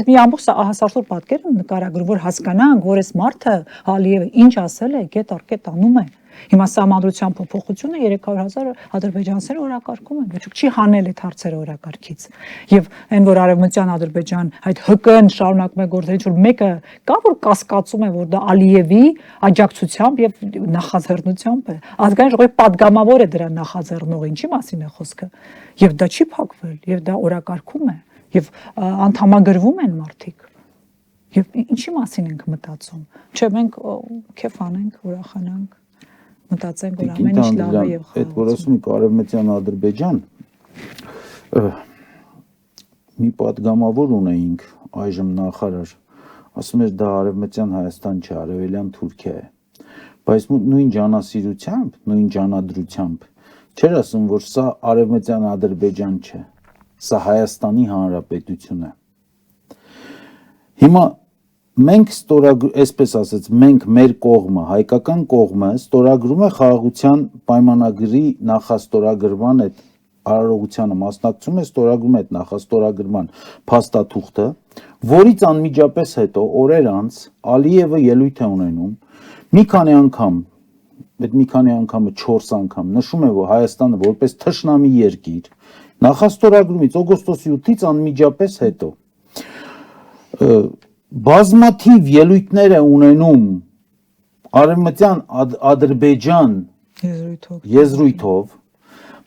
մի ամբողջ ահասարսուր պատկեր եմ նկարագրում, որ հասկանանք, որ այս մարդը Ալիևը ինչ ասել է, կետ առ կետ անում է։ Հիմա սահմանադրության փոփոխությունը 300,000 ադրբեջանցիներ օրակարգում են, ոչ չի հանել այդ հարցերը օրակարգից։ Եվ այն որ արևմտյան Ադրբեջան այդ ՀԿ-ն շարունակում է գործել, ինչ որ մեկը կա որ կասկածում է, որ դա Ալիևի աջակցությամբ եւ նախաձեռնությամբ է։ Ազգային ժողովի падգամավոր է դրա նախաձեռնողը, ինչի մասին է խոսքը։ Եվ դա չի փակվել, եւ դա օրակարգում է, եւ անդամագրվում են մարդիկ։ Եվ ինչի մասին ենք մտածում։ Չէ, մենք քեֆ անենք, ուրախանանք, մտածենք, որ ամեն ինչ լավ է եւ խաղաղ։ Այդ որ ասում եք արևմտյան Ադրբեջան, մի падգամավոր ունեինք այժմ նախարար, ասում էր դա արևմտյան Հայաստան չէ, արևելյան Թուրքիա է։ Բայց նույն ջանասիրությամբ, նույն ջանադրությամբ չէր ասում, որ սա արևմտյան Ադրբեջան չէ, սա Հայաստանի Հանրապետություն է։ Հիմա մենք այսպես ասած, մենք մեր կողմը, հայկական կողմը ստորագրում է խաղաղության պայմանագրի նախաստորագրման այդ արարողությանը մասնակցում է, ստորագրում է այդ նախաստորագրման փաստաթուղթը, որից անմիջապես հետո օրեր անց Ալիևը ելույթ է ունենում մի քանի անգամ, այդ մի քանի անգամը 4 անգամ նշում է, որ Հայաստանը որպես թշնամի երկիր նախաստորագրումից օգոստոսի 8-ից անմիջապես հետո բազմաթիվ ելույթներ է ունենում արևմտյան Ադրբեջան եզրույթով,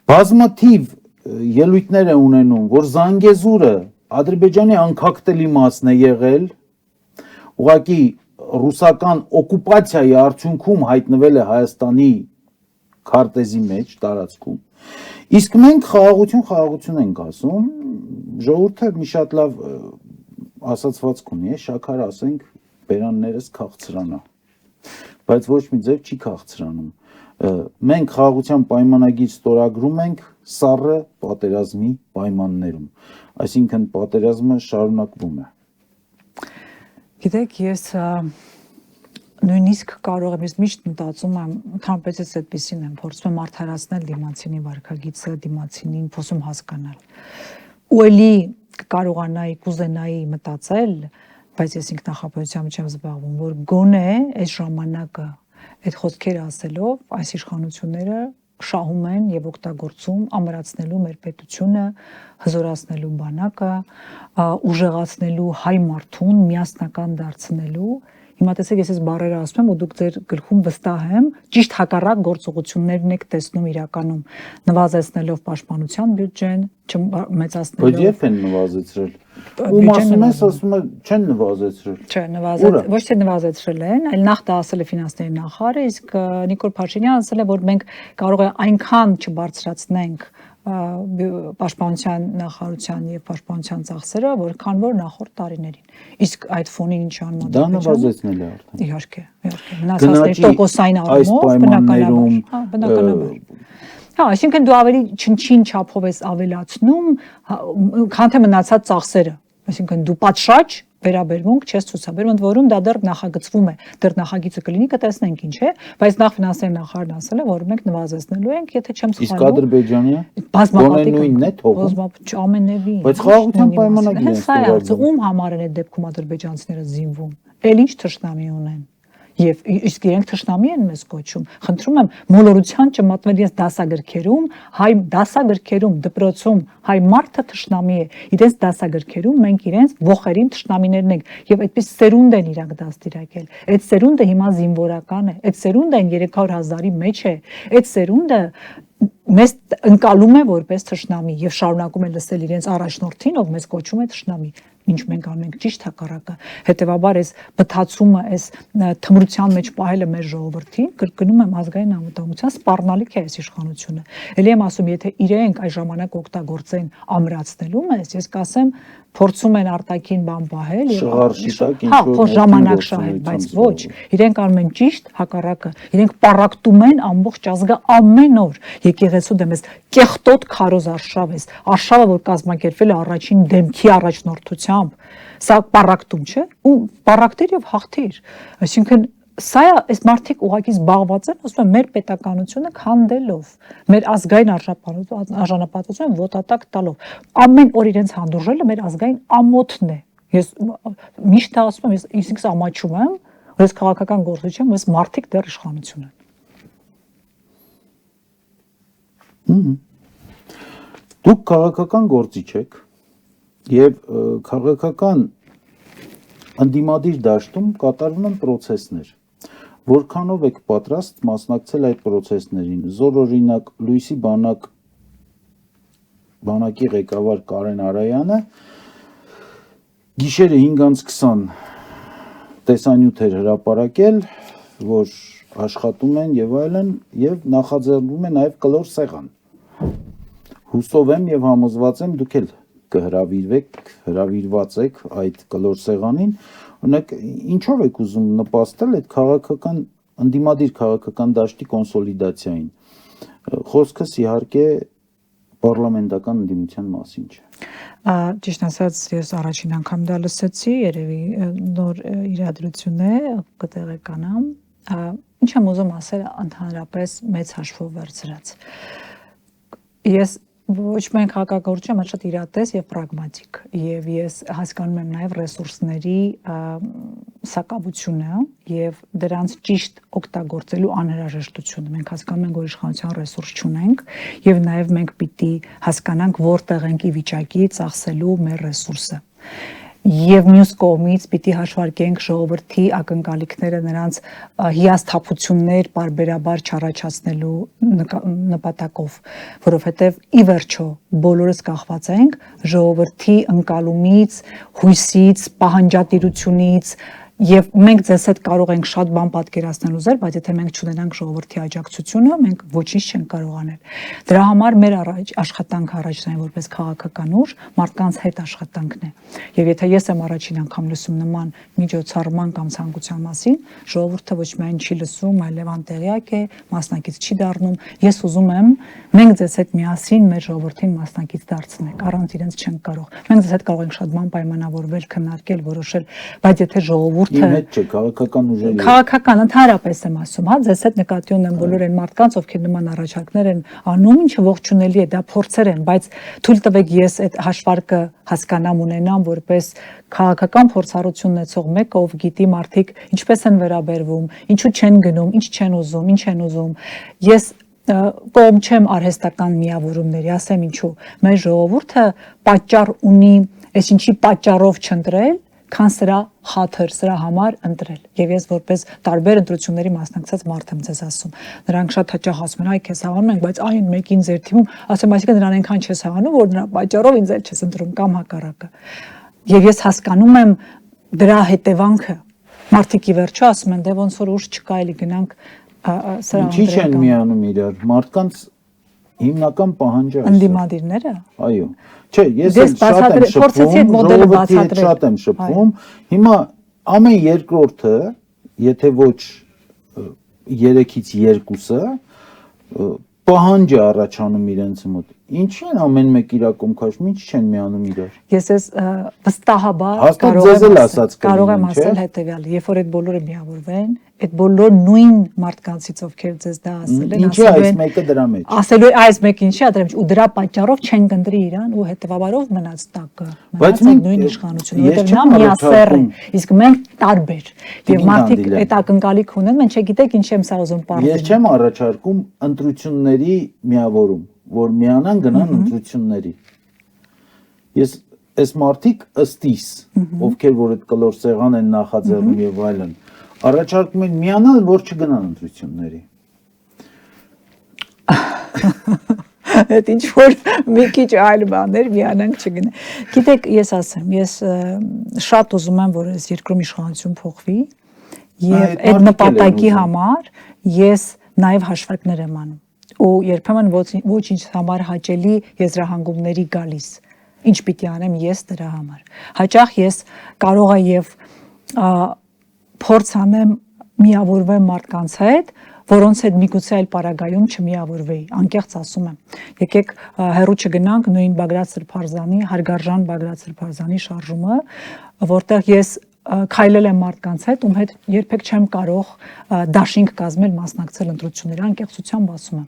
բազմաթիվ ելույթներ է ունենում, որ Զանգեզուրը Ադրբեջանի անկախտելի մասն է եղել, ուղղակի ռուսական օկուպացիայի արդյունքում հայտնվել է Հայաստանի քարտեզի մեջ, տարածքում, իսկ մենք խաղաղություն ենք ասում, ժողովուրդը մի շատ լավ ասացվածք ունի, շաքար ասենք բերաններս քաղցրանա, բայց ոչ մի ձև չի քաղցրանում, մենք խաղաղության պայմանագիր ստորագրում ենք սառը պատերազմի պայմաններում, այսինքն պատերազմը շարունակվում է։ Գիտեք, ես նույնիսկ կարող եմ, ես միշտ մտածում եմ, ընդհանրապես այդպեսին եմ, փորձում եմ արդարացնել դիմացինի վարքագիծը, դիմացինին փոսում հասկանալ։ Ու էլի կարողանայի, կուզենայի մտածել, բայց ես ինքնախապեյությամբ չեմ զբաղվում, որ գոնե այս ժամանակը այդ խոսքերը ասելով այս իշխանությունները շահում են եւ օգտագործում ամրացնելու մեր պետությունը, հզորացնելու բանակը, ուժեղացնելու հայ մարդուն, միասնական դարձնելու։ Հիմա տեսեք, ես այս բառերը ասում եմ ու դուք ձեր գլխում վստահ եմ, ճիշտ հակառակ գործողություններն եք տեսնում իրականում, նվազեցնելով պաշտպանության բյուջեն, մեծացնելով։ Բայց երբ են նվազեցրել։ Ում ասում ես, ասում է չեն նվազեցրել։ Չէ, ոչ թե նվազեցրել են, այլ նախ դա ասել է ֆինանսների նախարարը, իսկ Նիկոլ Փաշինյանը ասել է, որ մենք կարող է այնքան չբարձրացնենք պաշտպանության նախարարության եւ պաշտպանության ծախսերը, որքան որ նախորդ տարիներին։ Իսկ այդ ֆոնին ինչ անում դա նվազեցնել է արդեն։ Իհարկե, մնացածների տոկոսային առումով բնականաբար։ Հա, այսինքն դու ավելի չնչին չափով ես ավելացնում, քան թե մնացած ծախսերը։ Այսինքն դու պատշաճ վերաբերմունք չես ցուցաբերում, ընդ որում դա դեռ նախագծվում է, դեռ նախագիծը կլինի, կտեսնենք ինչ է, բայց նախ ֆինանսների նախարարն ասել է, որ մենք նվազեցնելու ենք, եթե չեմ սխալվում։ Իսկ Ադրբեջանը նույնն է թողում։ Ամենևին։ Բայց խաղաղության պայմանագիրը ստորագրել։ Ում համար են այդ դեպքում ադրբեջանցիները զինվում։ Էլ ինչ թշնամի ունեն։ Եվ իսկ իրենք թշնամի են մեզ կոչում։ Խնդրում եմ մոլորության չմատնվել ես դասագրքերում, հայ դասագրքերում, դպրոցում հայ մարդը թշնամի է։ Իրենց դասագրքերում մենք իրենց ողերին թշնամիներն ենք եւ այդպես սերունդ են իրանք դաստիարակել։ Այդ սերունդը հիմա զինվորական է։ Այդ սերունդը 300,000-ի մեջ է։ Այդ սերունդը մեզ ընկալում է որպես թշնամի եւ շարունակում է լսել իրենց առաջնորդին, ով մեզ կոչում է թշնամի։ Ինչ մենք անում ենք ճիշտ հակառակը։ Հետևաբար այս բթացումը, այս թմրության մեջ պահելը մեր ժողովրդին, կրկնում եմ ազգային անվտանգության սպառնալիք է այս իշխանությունը։ Էլի եմ ասում, եթե իրենք այս ժամանակ օգտագործեն ամրացնելու մեզ, ես կասեմ, փորձում են արտաքին բան պահել եւ ժամանակ շահել, բայց ոչ, իրենք անում են ճիշտ հակառակը։ Իրենք պարակտում են ամբողջ ազգը ամեն օր։ Եկեղեցու դեմ էս կեղտոտ քարոզ արշավես, արշավը որ կազմակերպվել է առաջին դեմքի առաջնորդությամբ, սա պարակտում չէ, ու պարակտիր եւ հաղթիր։ Այսինքն սա այս մարդիկ ուղղակի զբաղված են, ասում եմ, մեր պետականությունը քանդելով, մեր ազգային արժանապատվությունը ոտատակ տալով։ Ամեն օր իրենց հանդուրժելը մեր ազգային ամոթն է։ Ես միշտ ասում եմ, ես ինքս ամաչում եմ, որ ես քաղաքական գործիչ եմ, որ այս մարդիկ դեռ իշխանություն են։ Դուք քաղաքական գործիչ եք եւ քաղաքական ընդդիմադիր դաշտում կատարվում են process-ներ։ Որքանով եք պատրաստ մասնակցել այդ process-ներին։ Զոր օրինակ Լուիսի բանակի ղեկավար Կարեն Արայանը գիշերը 5:20 տեսանյութ էր հրապարակել, որ աշխատում են եւ այլն եւ նախաձեռնվում է նաեւ կլոր սեղան։ Հուսով եմ եւ համոզված եմ դուք էլ հրավիրված եք այդ կլոր սեղանին, օրինակ ինչով եք ուզում նպաստել այդ քաղաքական ընդդիմադիր քաղաքական դաշտի կոնսոլիդացիային։ Խոսքս իհարկե պարլամենտական ընդդիմության մասին չէ։ Ճիշտ ասած, ես առաջին անգամ դա լսեցի, երևի նոր իրադրություն է, կտեղեկանամ։ Ինչ եմ ուզում ասել ընդհանրապես մեծ հաշվով վերցրած։ Ես ոչ միայն քաղաքագործիչ եմ, այլ շատ իրատես եւ պրագմատիկ, եւ ես հասկանում եմ նաեւ ռեսուրսների սակավությունը եւ դրանց ճիշտ օգտագործելու անհրաժեշտությունը։ Մենք հասկանում ենք, որ իշխանության ռեսուրս չունենք եւ նաեւ մենք պիտի հասկանանք, որտեղ ենք ի վիճակի ծախսելու մեր ռեսուրսը։ Եվ մյուս կողմից պիտի հաշվարկենք ժողովրդի ակնկալիքները, նրանց հիասթափություններ պարբերաբար չառաջացնելու նպատակով, որովհետև ի վերջո բոլորս կախված ենք ժողովրդի ընկալումից, հույսից, պահանջատիրությունից, եւ մենք ձեզ հետ կարող ենք շատ բան պատկերացնել ուզել, բայց եթե մենք չունենանք ժողովրդի աջակցությունը, մենք ոչինչ չենք կարող անել։ Դրա համար մեր աշխատանքը առաջնային որպես քաղաքական ուժ մարդկանց հետ աշխատանքն է։ Եվ եթե ես եմ առաջին անգամ լսում նման միջոցառման կամ ցանկության մասին, ժողովուրդը ոչ միայն չի լսում, այլև անտեղյակ է, մասնակից չի դառնում։ Ես ուզում եմ մենք ձեզ հետ միասին մեր ժողովրդին մասնակից դարձնենք, առանց իրենց չենք կարող։ Մենք ձեզ հետ կարող ենք շատ բան պայմանավորվել, քննարկել, որոշել, բայց եթե ժողովուրդը Իմ հետ չէ, քաղաքական ուժերի։ Քաղաքական ընդհանրապես եմ ասում, հա, ձեզ հետ նկատի ունեմ բոլոր այն մարդկանց, ովքեր նման առաջարկներ են անում, ինչը ողջունելի է, դա փորձեր են, բայց թույլ տվեք ես այդ հաշվարկը հասկանամ ունենամ որպես քաղաքական փորձառություն ունեցող մեկը, ով գիտի մարդիկ ինչպես են վերաբերվում, ինչու չեն գնում, ինչ չեն ուզում, ինչ են ուզում։ Ես կողմ չեմ արհեստական միավորումների, ասեմ ինչու։ Մեր ժողովուրդը պատճառ ունի, այսինչի պատճառով չընտրել, քան սրա խաթր, սրա համար ընտրել։ Եվ ես որպես տարբեր ընտրությունների մասնակցած մարդ եմ ձեզ ասում։ Նրանք շատ հաճախ ասում են, այ քեզ հավանում ենք, բայց այն մեկին ձեր թիմում, ասեմ, այսինքն նրան այնքան չես հավանում, որ նրա պատճառով ինձ էլ չես ընտրում կամ հակառակը։ Եվ ես հասկանում եմ դրա հետևանքը։ Մարդիկ ի վերջո ասում են, դե ոնց որ ուժ չկա, էլի գնանք սրա Ինչի՞ չեն միանում իրար, մարդկանց հիմնական պահանջը է։ Ընդդիմադիրները։ Այո։ Չէ, ես շատ եմ շփվում, հիմա ամեն երկրորդը, եթե ոչ 3-ից 2-ը պահանջ է առաջանում իրենց մոտ։ Ինչի են ամեն մեկ իր կոմքաշում, ինչ չեն միանում իրար։ Ես ես վստահաբար կարող եմ ասել հետևյալը, երբ որ այդ բոլորը միավորվեն, այդ բոլոր նույն մարդկանցից, ովքեր ձեզ դա ասել են, ինչի այս մեկը դրա մեջ։ Ասելու այս մեկը ինչի է դրա մեջ, ու դրա պատճառով չեն կընտրի իրան ու հետևաբարով մնաց տակը։ Մնաց այդ նույն իշխանությունը, որտեղ նա միասեռ է, իսկ մենք տարբեր։ Եվ մարդիկ այդ ակնկալիք ունեն, մենք չգիտեք ինչ եմ սա ուզում պարզել։ Ես չեմ առաջարկում ընտրությունների միավորում, որ միանան գնան ընտրությունների։ Ես այս մարդիկ ըստիս, ովքեր որ այդ կլոր սեղան են նախաձեռնում եւ այլն, առաջարկում են միանալ, որ չգնան ընտրությունների։ Այդ ինչ որ մի քիչ այլ բաներ միանանք չգնան։ Գիտեք, ես ասեմ, ես շատ ուզում եմ, որ այս երկրում իշխանություն փոխվի եւ այդ նպատակի համար ես նաեւ հաշվարկներ եմ անում։ Ու երբեմն ոչինչ համար հաճելի եզրահանգումների գալիս։ Ինչ պիտի անեմ ես դրա համար։ Հաճախ ես կարող եմ եւ փորձ անեմ միավորվեմ մարդկանց հետ, որոնց հետ միգուցե այլ պարագայում չմիավորվեի, անկեղծ ասում եմ։ Եկեք հերո չգնանք նույն Բագրատ Սրբազանի, հարգարժան Բագրատ Սրբազանի շարժումը, որտեղ ես քայլել եմ մարդկանց հետ, ում հետ երբեք չեմ կարող դաշինք կազմել, մասնակցել ընտրությունների, անկեղծությամբ ասում եմ։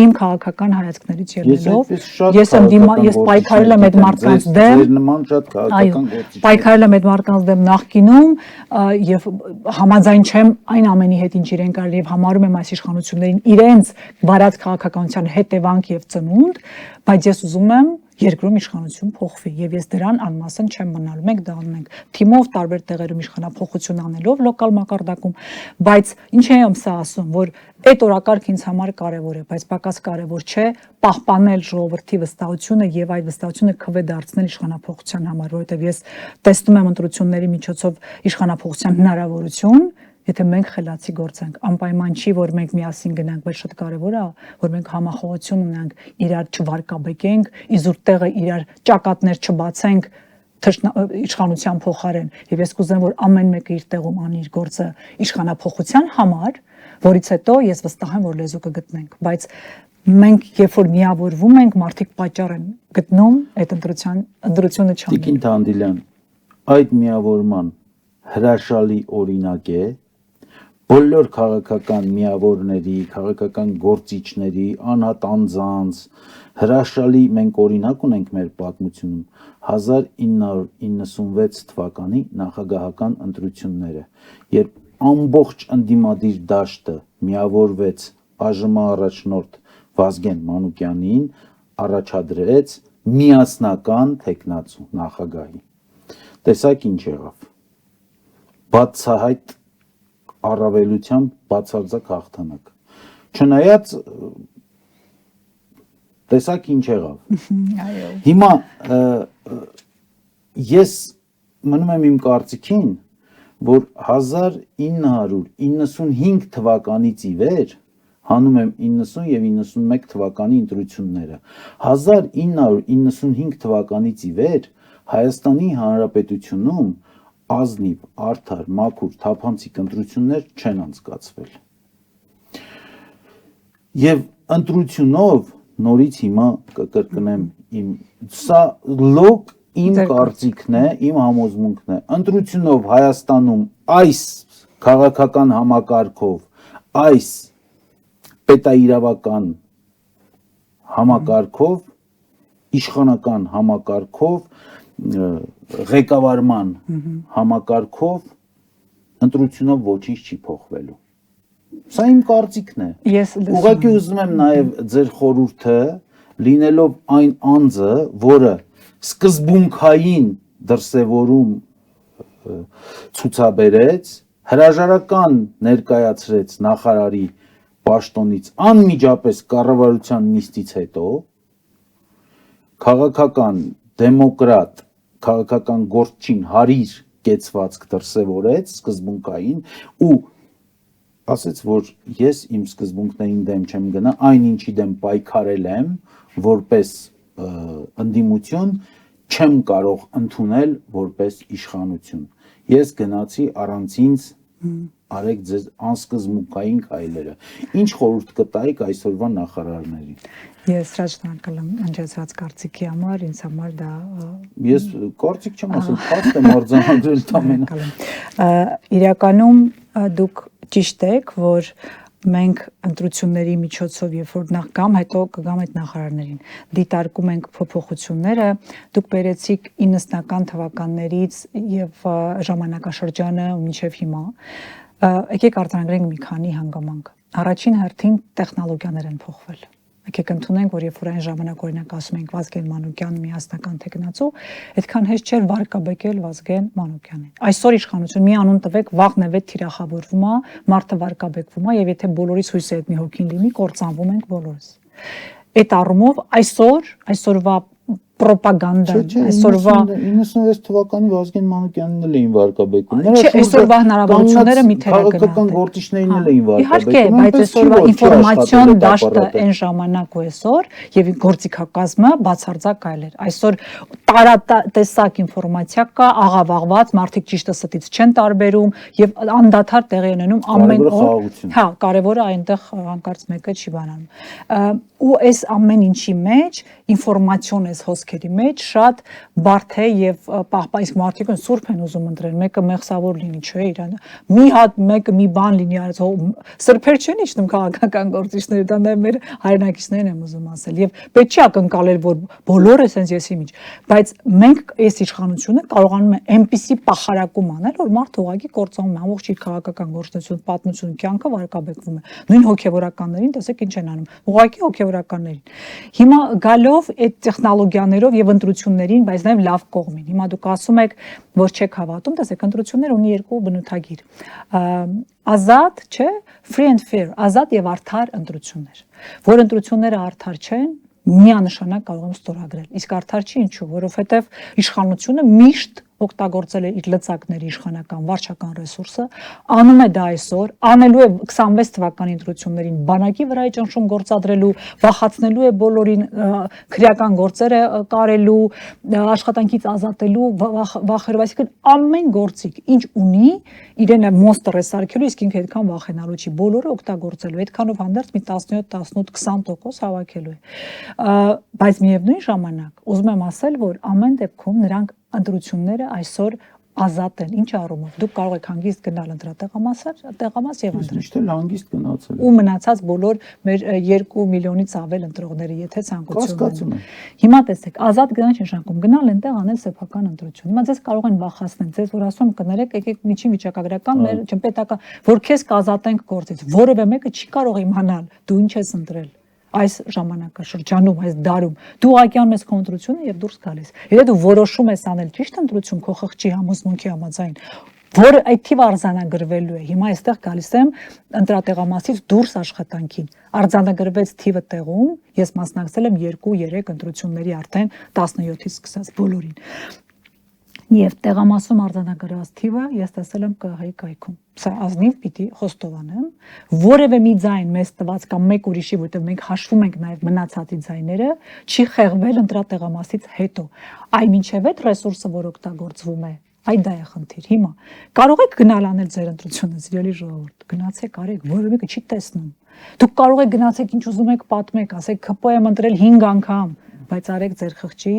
Իմ քաղաքական հայացքներից ելնելով, ես պայքարել եմ այդ մարդկանց դեմ, ձեր նման շատ քաղաքական գործիչներ։ Պայքարել եմ այդ մարդկանց դեմ նախկինում եւ համաձայն չեմ այն ամենի հետ, ինչ իրենք արել եւ համարում եմ այս իշխանություններին իրենց վարած քաղաքականության հետևանք եւ ծնունդ, բայց ես ուզում եմ երկրում իշխանություն փոխվի եւ ես դրան անմասն չեմ մնալու։ Մենք դա անում ենք թիմով տարբեր տեղերում իշխանափոխություն անելով լոկալ մակարդակում, բայց ինչ եմ սա ասում, որ այդ օրակարգը ինձ համար կարեւոր է, բայց պակաս կարեւոր չէ պահպանել ժողովրդի վստահությունը եւ այդ վստահությունը քվե դարձնել իշխանափոխության համար, որովհետեւ ես տեսնում եմ ընտրությունների միջոցով իշխանափոխության հնարավորություն, եթե մենք խելացի գործենք, անպայման չի, որ մենք միասին գնանք, բայց շատ կարևոր է, որ մենք համախոհություն ունենք, իրար չվարկաբեկենք, իզուր տեղը իրար ճակատներ չբացենք իշխանության փոխարեն։ Եվ ես կուզեմ, որ ամեն մեկը իր տեղում անի իր գործը իշխանափոխության համար, որից հետո ես վստահ եմ, որ լեզու կգտնենք, բայց մենք երբ որ միավորվում ենք, մարդիկ պատճառ են գտնում այդ ընտրությունը չանել։ Տիկին Թանդիլյան, այդ միավորման հրաշալի օրինակ է բոլոր քաղաքական միավորների, քաղաքական գործիչների, անհատ անձանց հրաշալի մենք օրինակ ունենք մեր պատմությունում 1996 թվականի նախագահական ընտրությունները, երբ ամբողջ ընդդիմադիր դաշտը միավորվեց ԱԺՄ առաջնորդ Վազգեն Մանուկյանին, առաջադրեց միասնական թեկնածու նախագահի։ Տեսակ ինչ եղավ։ Բացահայտ առավելությամբ բացարձակ հաղթանակ։ Չնայած տեսակ ինչ եղավ։ Այո։ Հիմա ես մնում եմ իմ կարծիքին, որ 1995 թվականից ի վեր հանում եմ 90 եւ 91 թվականի ընտրությունները։ 1995 թվականից ի վեր Հայաստանի Հանրապետությունում ազնիվ, արդար, մաքուր, թափանցիկ ընտրություններ չեն անցկացվել։ Եվ ընտրությունով նորից հիմա կկրկնեմ սա լոկ իմ կարծիքն է, իմ համոզմունքն է։ Ընտրությունով Հայաստանում այս քաղաքական համակարգով, այս պետաիրավական համակարգով, իշխանական համակարգով, ղեկավարման համակարգով ընտրությունով ոչինչ չի փոխվելու։ Սա իմ կարծիքն է։ Ուղղակի ուզում եմ նաև ձեր խորհուրդը, լինելով այն անձը, որը սկզբունքային դրսևորում ցուցաբերեց, հրաժարական ներկայացրեց նախարարի պաշտոնից անմիջապես կառավարության նիստից հետո, քաղաքական դեմոկրատ քաղաքական գործչին հարիր կեցվածք դրսևորեց սկզբունքային ու ասեց, որ ես իմ սկզբունքներին դեմ չեմ գնա, այն ինչի դեմ պայքարել եմ որպես ընդդիմություն չեմ կարող ընդունել որպես իշխանություն։ Ես գնացի առանց ինձ արեք ձեզ անսկզբունքային քայլերը։ Ինչ խորհուրդ կտայիք այսօրվա նախարարներին։ Ես հրաժարական եմ ընջացած կարծիքի համար, ինձ համար դա ես կարծիք չեմ ասել, փաստ եմ արձանագրել ամենը։ Իրականում դուք ճիշտ եք, որ մենք ընտրությունների միջոցով, երբ որ նախ կամ հետո կգամ այդ նախարարներին, դիտարկում ենք փոփոխությունները, դուք բերեցիք 90-ական թվականներից եւ ժամանակաշրջանը ու մինչեւ հիմա, եկեք արձանագրենք մի քանի հանգամանք։ Առաջին հերթին տեխնոլոգիաներ են փոխվել։ Եկեք ընդունենք, որ երբ որ այն ժամանակ օրինակ ասում ենք Վազգեն Մանուկյան միասնական թեկնածու, այդքան հեշտ չէր վարկաբեկել Վազգեն Մանուկյանին։ Այսօր իշխանություն մի անուն տվեք, վաղն է վետ թիրախավորվում է, մարդը վարկաբեկվում է եւ եթե բոլորիս հույսը այդ մի հոգին լինի, կործանվում ենք բոլորս։ Այդ առումով այսօրվա պրոպագանդան, այսօրվա 96 թվականի Վազգեն Մանուկյանին էլ էին վարկաբեկում։ Չէ, այսօրվա հնարավորությունները մի քաղաքական գործիչներին էլ էին վարկաբեկում։ Իհարկե, բայց այսօրվա ինֆորմացիոն դաշտը այն ժամանակ ու այսօր եւ գործիքակազմը բացարձակ այլ էր։ Այսօր տարատեսակ ինֆորմացիա կա, աղավաղված, մարդիկ ճիշտը ստից չեն տարբերում եւ անդադար տեղի ունենում ամեն օր։ Հա, կարևորը այնտեղ հանկարծ մեկը չի բանանում։ ու այս ամեն ինչի մեջ ինֆորմացիոն էս հոսքերի մեջ շատ բարդ է եւ պահպանից մարդիկը սուրբ են ուզում ընտրել մեկը մեղսավոր լինի չէ իրան մի հատ մեկը մի բան լինի արած սրբեր չեն իջնում քաղաքական գործիչները դա նաեւ մեր հայրենակիցներն եմ ուզում ասել եւ պետք չի ակնկալել որ բոլորը sense եսի միջ բայց մենք այս իշխանությունը կարողանում է այնպիսի պախարակում անել որ մարդը ուղղակի կործանում է ամբողջ իր քաղաքական գործունեություն պատմություն կյանքը վարկաբեկվում է նույն հոգեվորականներին տեսեք ինչ են անում ուղղակի հոգեվորականներին հիմա գալով այդ տեխնոլոգիաներով եւ ընտրություններին բայց նաեւ լավ կողմին հիմա դուք ասում եք որ չեք հավատում տեսեք ընտրությունները ունի երկու բնութագիր ազատ չէ free and fair ազատ եւ արդար ընտրություններ որ ընտրությունները արդար չեն միանշանակ կարող եմ ստորագրել իսկ արդար չի ինչու որովհետեւ իշխանությունը միշտ օգտագործել է իր լծակների իշխանական վարչական ռեսուրսը անում է դա այսօր անելու է 26 թվականի ընտրություններին բանակի վրա է ճնշում գործադրելու վախացնելու է բոլորին քրեական գործերը կարելու աշխատանքից ազատելու վախերով այսինքն ամեն գործիք ինչ ունի իրեն մոնստր է սարքելու իսկ ինքը այդքան վախենալու չի բոլորը օգտագործելու այդքանով հանդերձ մի 17 18 20% հավաքելու է բայց միևնույն ժամանակ ուզում եմ ասել որ ամեն դեպքում նրանք ընտրությունները այսօր ազատ են ինչ առումով դուք կարող եք հանգիստ գնալ տեղամաս եւ ընտրել Միշտ էլ հանգիստ գնացել ու մնացած բոլոր մեր 2 միլիոնից ավել ընտրողները եթե ցանկություն ունեն հիմա տեսեք ազատ գնալ չի նշանակում գնալ այնտեղ անել սեփական ընտրություն հիմա ձեզ կարող են վախացնել ձեզ որ ասում կներեք եկեք միջին վիճակագրական մեր չմպետական որ քեզ կազատենք գործից որևէ մեկը չի կարող իմանալ դու ինչ ես ընտրել այս ժամանակաշրջանում, այս դարում դու ակյան ես քո ընտրությունը եւ դուրս գալիս։ Եթե դու որոշում ես անել ճիշտ ընտրություն քո խղճի համոզմունքի համաձայն, որը այդ թիվը արձանագրվելու է։ Հիմա այստեղ գալիս եմ ընտրատեղամասից դուրս աշխատանքին։ Արձանագրվեց թիվը տեղում, ես մասնակցել եմ 2-3 ընտրությունների արդեն 17-ից սկսած բոլորին։ Եվ տեղամասում արձանագրված թիվը ես տեսել եմ ԿՀ-ի կայքում։ Սա ազնիվ պիտի խոստովանեմ, որևէ մի ձայն մեզ տված կամ մեկ ուրիշի, որտեղ մենք հաշվում ենք նաև մնացածի ձայները, չի խեղվել ընտրատեղամասից հետո։ Այ մինչև այդ ռեսուրսը, որ օգտագործվում է, այ դա է խնդիր։ Հիմա կարող եք գնալ անել ձեր ընտրությունը, սիրելի ժողովուրդ, գնացեք արեք, որևէ մեկը չի տեսնում։ Դուք կարող եք գնացեք ինչ ուզում եք պատմեք, ասեք ԿՊ եմ ընտրել 5 անգամ, բայց արեք ձեր խղճի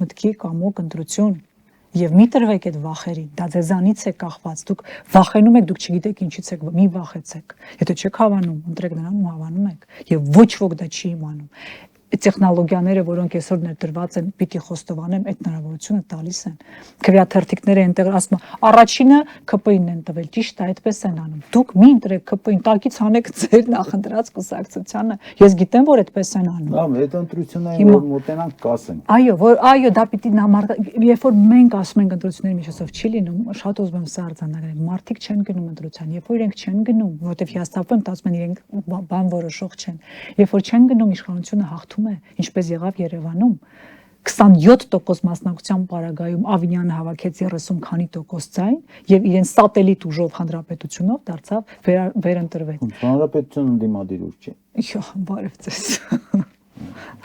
մտքի կամոք ընտրություն։ Եվ մի տրվեք այդ վախերին, դա ձեզանից է կախված, դուք վախենում եք, դուք չգիտեք ինչից եք, մի վախեցեք, եթե չեք հավանում, ընտրեք նրան ու հավանում եք, եւ ոչ ոք դա չի իմանում, տեխնոլոգիաները, որոնք այսօր ներդրված են, պիտի խոստովանեմ, այդ հնարավորությունը տալիս են, քվեաթերթիկները այնտեղ ասում առաջինը ԿՊ-ին են տվել, ճիշտ է, այդպես են անում, դուք մի ընտրեք ԿՊ-ին, տակից հանեք ձեր նախընտրած կուսակցությանը, ես գիտեմ, որ այդպես են անում։ Լավ, այդ ընտրություններին որ մոտենանք կասենք։ Այո, դա պիտի երբ որ մենք ասում ենք ընտրությունների միջոցով չի լինում, շատ ուզում եմ սա արձանագրել, մարդիկ չեն գնում ընտրության, երբ որ իրենք չեն գնում, որովհետև հիասթափվում, մտածում են իրենք բան որոշող չեն, երբ որ չեն գնում, իշխանությունը հաղթում է, ինչպես եղավ Երևանում, 27% մասնակցության պարագայում Ավինյանը հավաքեց 30 քանի տոկոս ձայն եւ իրեն սատելիտ ուժով հանրապետությունով դարձավ վերընտրվեց։ Հանրապետությունը դիմադիր ուժ չի։ Բարև ձեզ։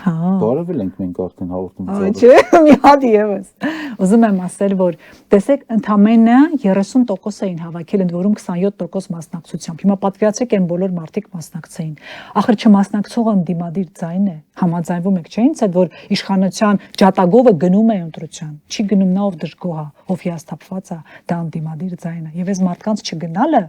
Բարևել ենք մենք արդեն հաղորդում Չէ, մի հատ եւս։ Ուզում եմ ասել, որ տեսեք, ընդամենը 30% էին հավաքել, ընդ որում 27% մասնակցությամբ։ Հիմա պատկերացրեք այն բոլոր մարդիկ մասնակցեին։ Ախր չմասնակցողը դիմադիր ձայն է։ Համաձայնվում եք, չէ՞, ինձ հետ որ իշխանության ջատագովը գնում է ընտրության։ Չի գնում նա ով դժգոհ է, ով հիասթափված է, դա դիմադիր ձայն է։ Եվ այս մարդկանց չգնալը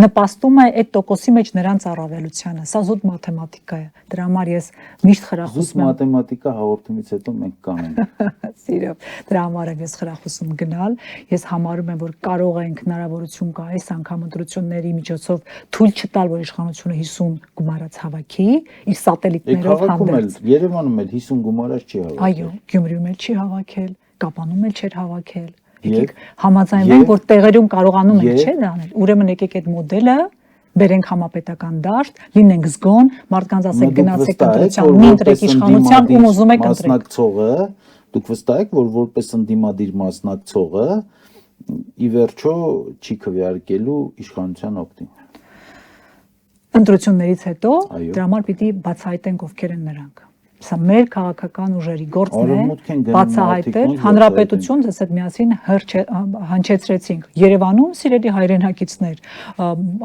նպաստում է այդ տոկոսի մեջ նրանց առավելությանը։ Սա զուտ մաթեմատիկա է։ Դրա համար ես միշտ Զուտ մաթեմատիկա հաղորդումից հետո մենք կանենք։ Սիրով, դրա համար եմ ես խրախուսում գնալ։ Ես համարում եմ, որ կարող ենք հնարավորություն կա այս անգամ ընտրությունների միջոցով թույլ չտալ, որ իշխանությունը 50 գումարած հավաքի, իր սատելիտներով հանդերձ։ Երևանում էլ 50 գումարած չի հավաքել։ Այո, Գյումրիում էլ չի հավաքել, Կապանում էլ չէր հավաքել։ Եկեք համաձայնվենք, որ տեղերում կարողանում ենք չէ դանել։ Ուրեմն եկեք այդ մոդելը բերենք համապետական դաշտ, լինենք զգոն, մարդկանց ասենք գնացեք ընտրության, մի ընտրեք իշխանության, ում ուզում եք ընտրեք։ Մասնակցողը, դուք վստահ եք, որ որպես ընդդիմադիր մասնակցողը ի վերջո չի քվեարկելու իշխանության օգտին։ Ընտրություններից հետո դրա համար պիտի բացահայտենք ովքեր են նրանք։ Սա մեր քաղաքական ուժերի գործն Արևմուտք են է գնում բացահայտել մարդիկ, ոնց հանրապետություն դες այդ միասին հնչեցրեցինք Երևանում սիրելի հայրենակիցներ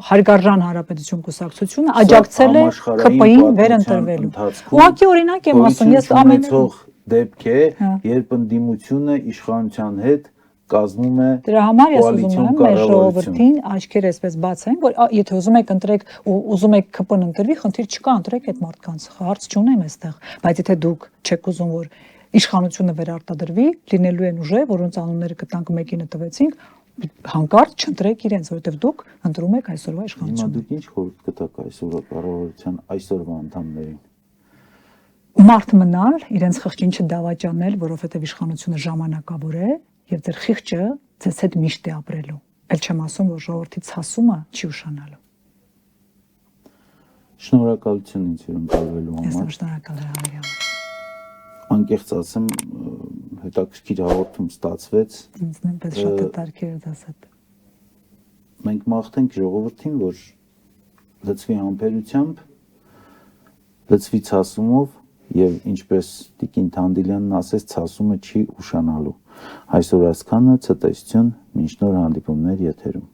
հարգարժան հանրապետություն կուսակցությունը աջակցել է ԿՊ-ին վերընտրվելու ուղղակի օրինակ եմ ասում ես ամեն դեպք է երբ ընդդիմությունը իշխանության հետ կազմում է դրա համար ես ուզում կոալիցիոն եմ մեր կառավարություն։ ժողովրդին աչքերը այսպես բացեն որ եթե ուզում եք ընտրեք ու ուզում եք ԿՊ-ն ընտրվի խնդիր չկա ընտրեք այդ մարդկանց հարց չունեմ այստեղ բայց եթե դուք չեք ուզում որ իշխանությունը վերարտադրվի լինելու են ուժեր որոնց անունները կտանք մեկինը տվեցինք հանկարծ չընտրեք իրենց որովհետև դուք ընտրում եք այսօրվա Հիմա իշխանությունը դուք ինչ խորհուրդ կտաք այսօրվա կառավարության այսօրվա անդամներին մարդ մնալ իրենց խղճին չդավաճանել որովհետև իշխանությունը ժամանակավոր է եւ ձեր խիղճը ձեզ հետ միշտ է ապրելու ել չեմ ասում որ ժողովրդի ցասումը չի ուշանալու շնորհակալություն ինձ հյուրընկալվելու ես համար շնորհակալ եմ Համարյանը անկեղծ ասեմ հետաքրքիր հաղորդում ստացվեց ինձ նույնպես շատ հետաքրքիր է դասդ մենք մաղթենք ժողովրդին որ լծվի համբերությամբ լծվի ցասումով եւ ինչպես Տիկին Թանդիլյանն ասեց ցասումը չի ուշանալու այսօր այսքանը ցտեսություն մինչ նոր հանդիպումներ եթերում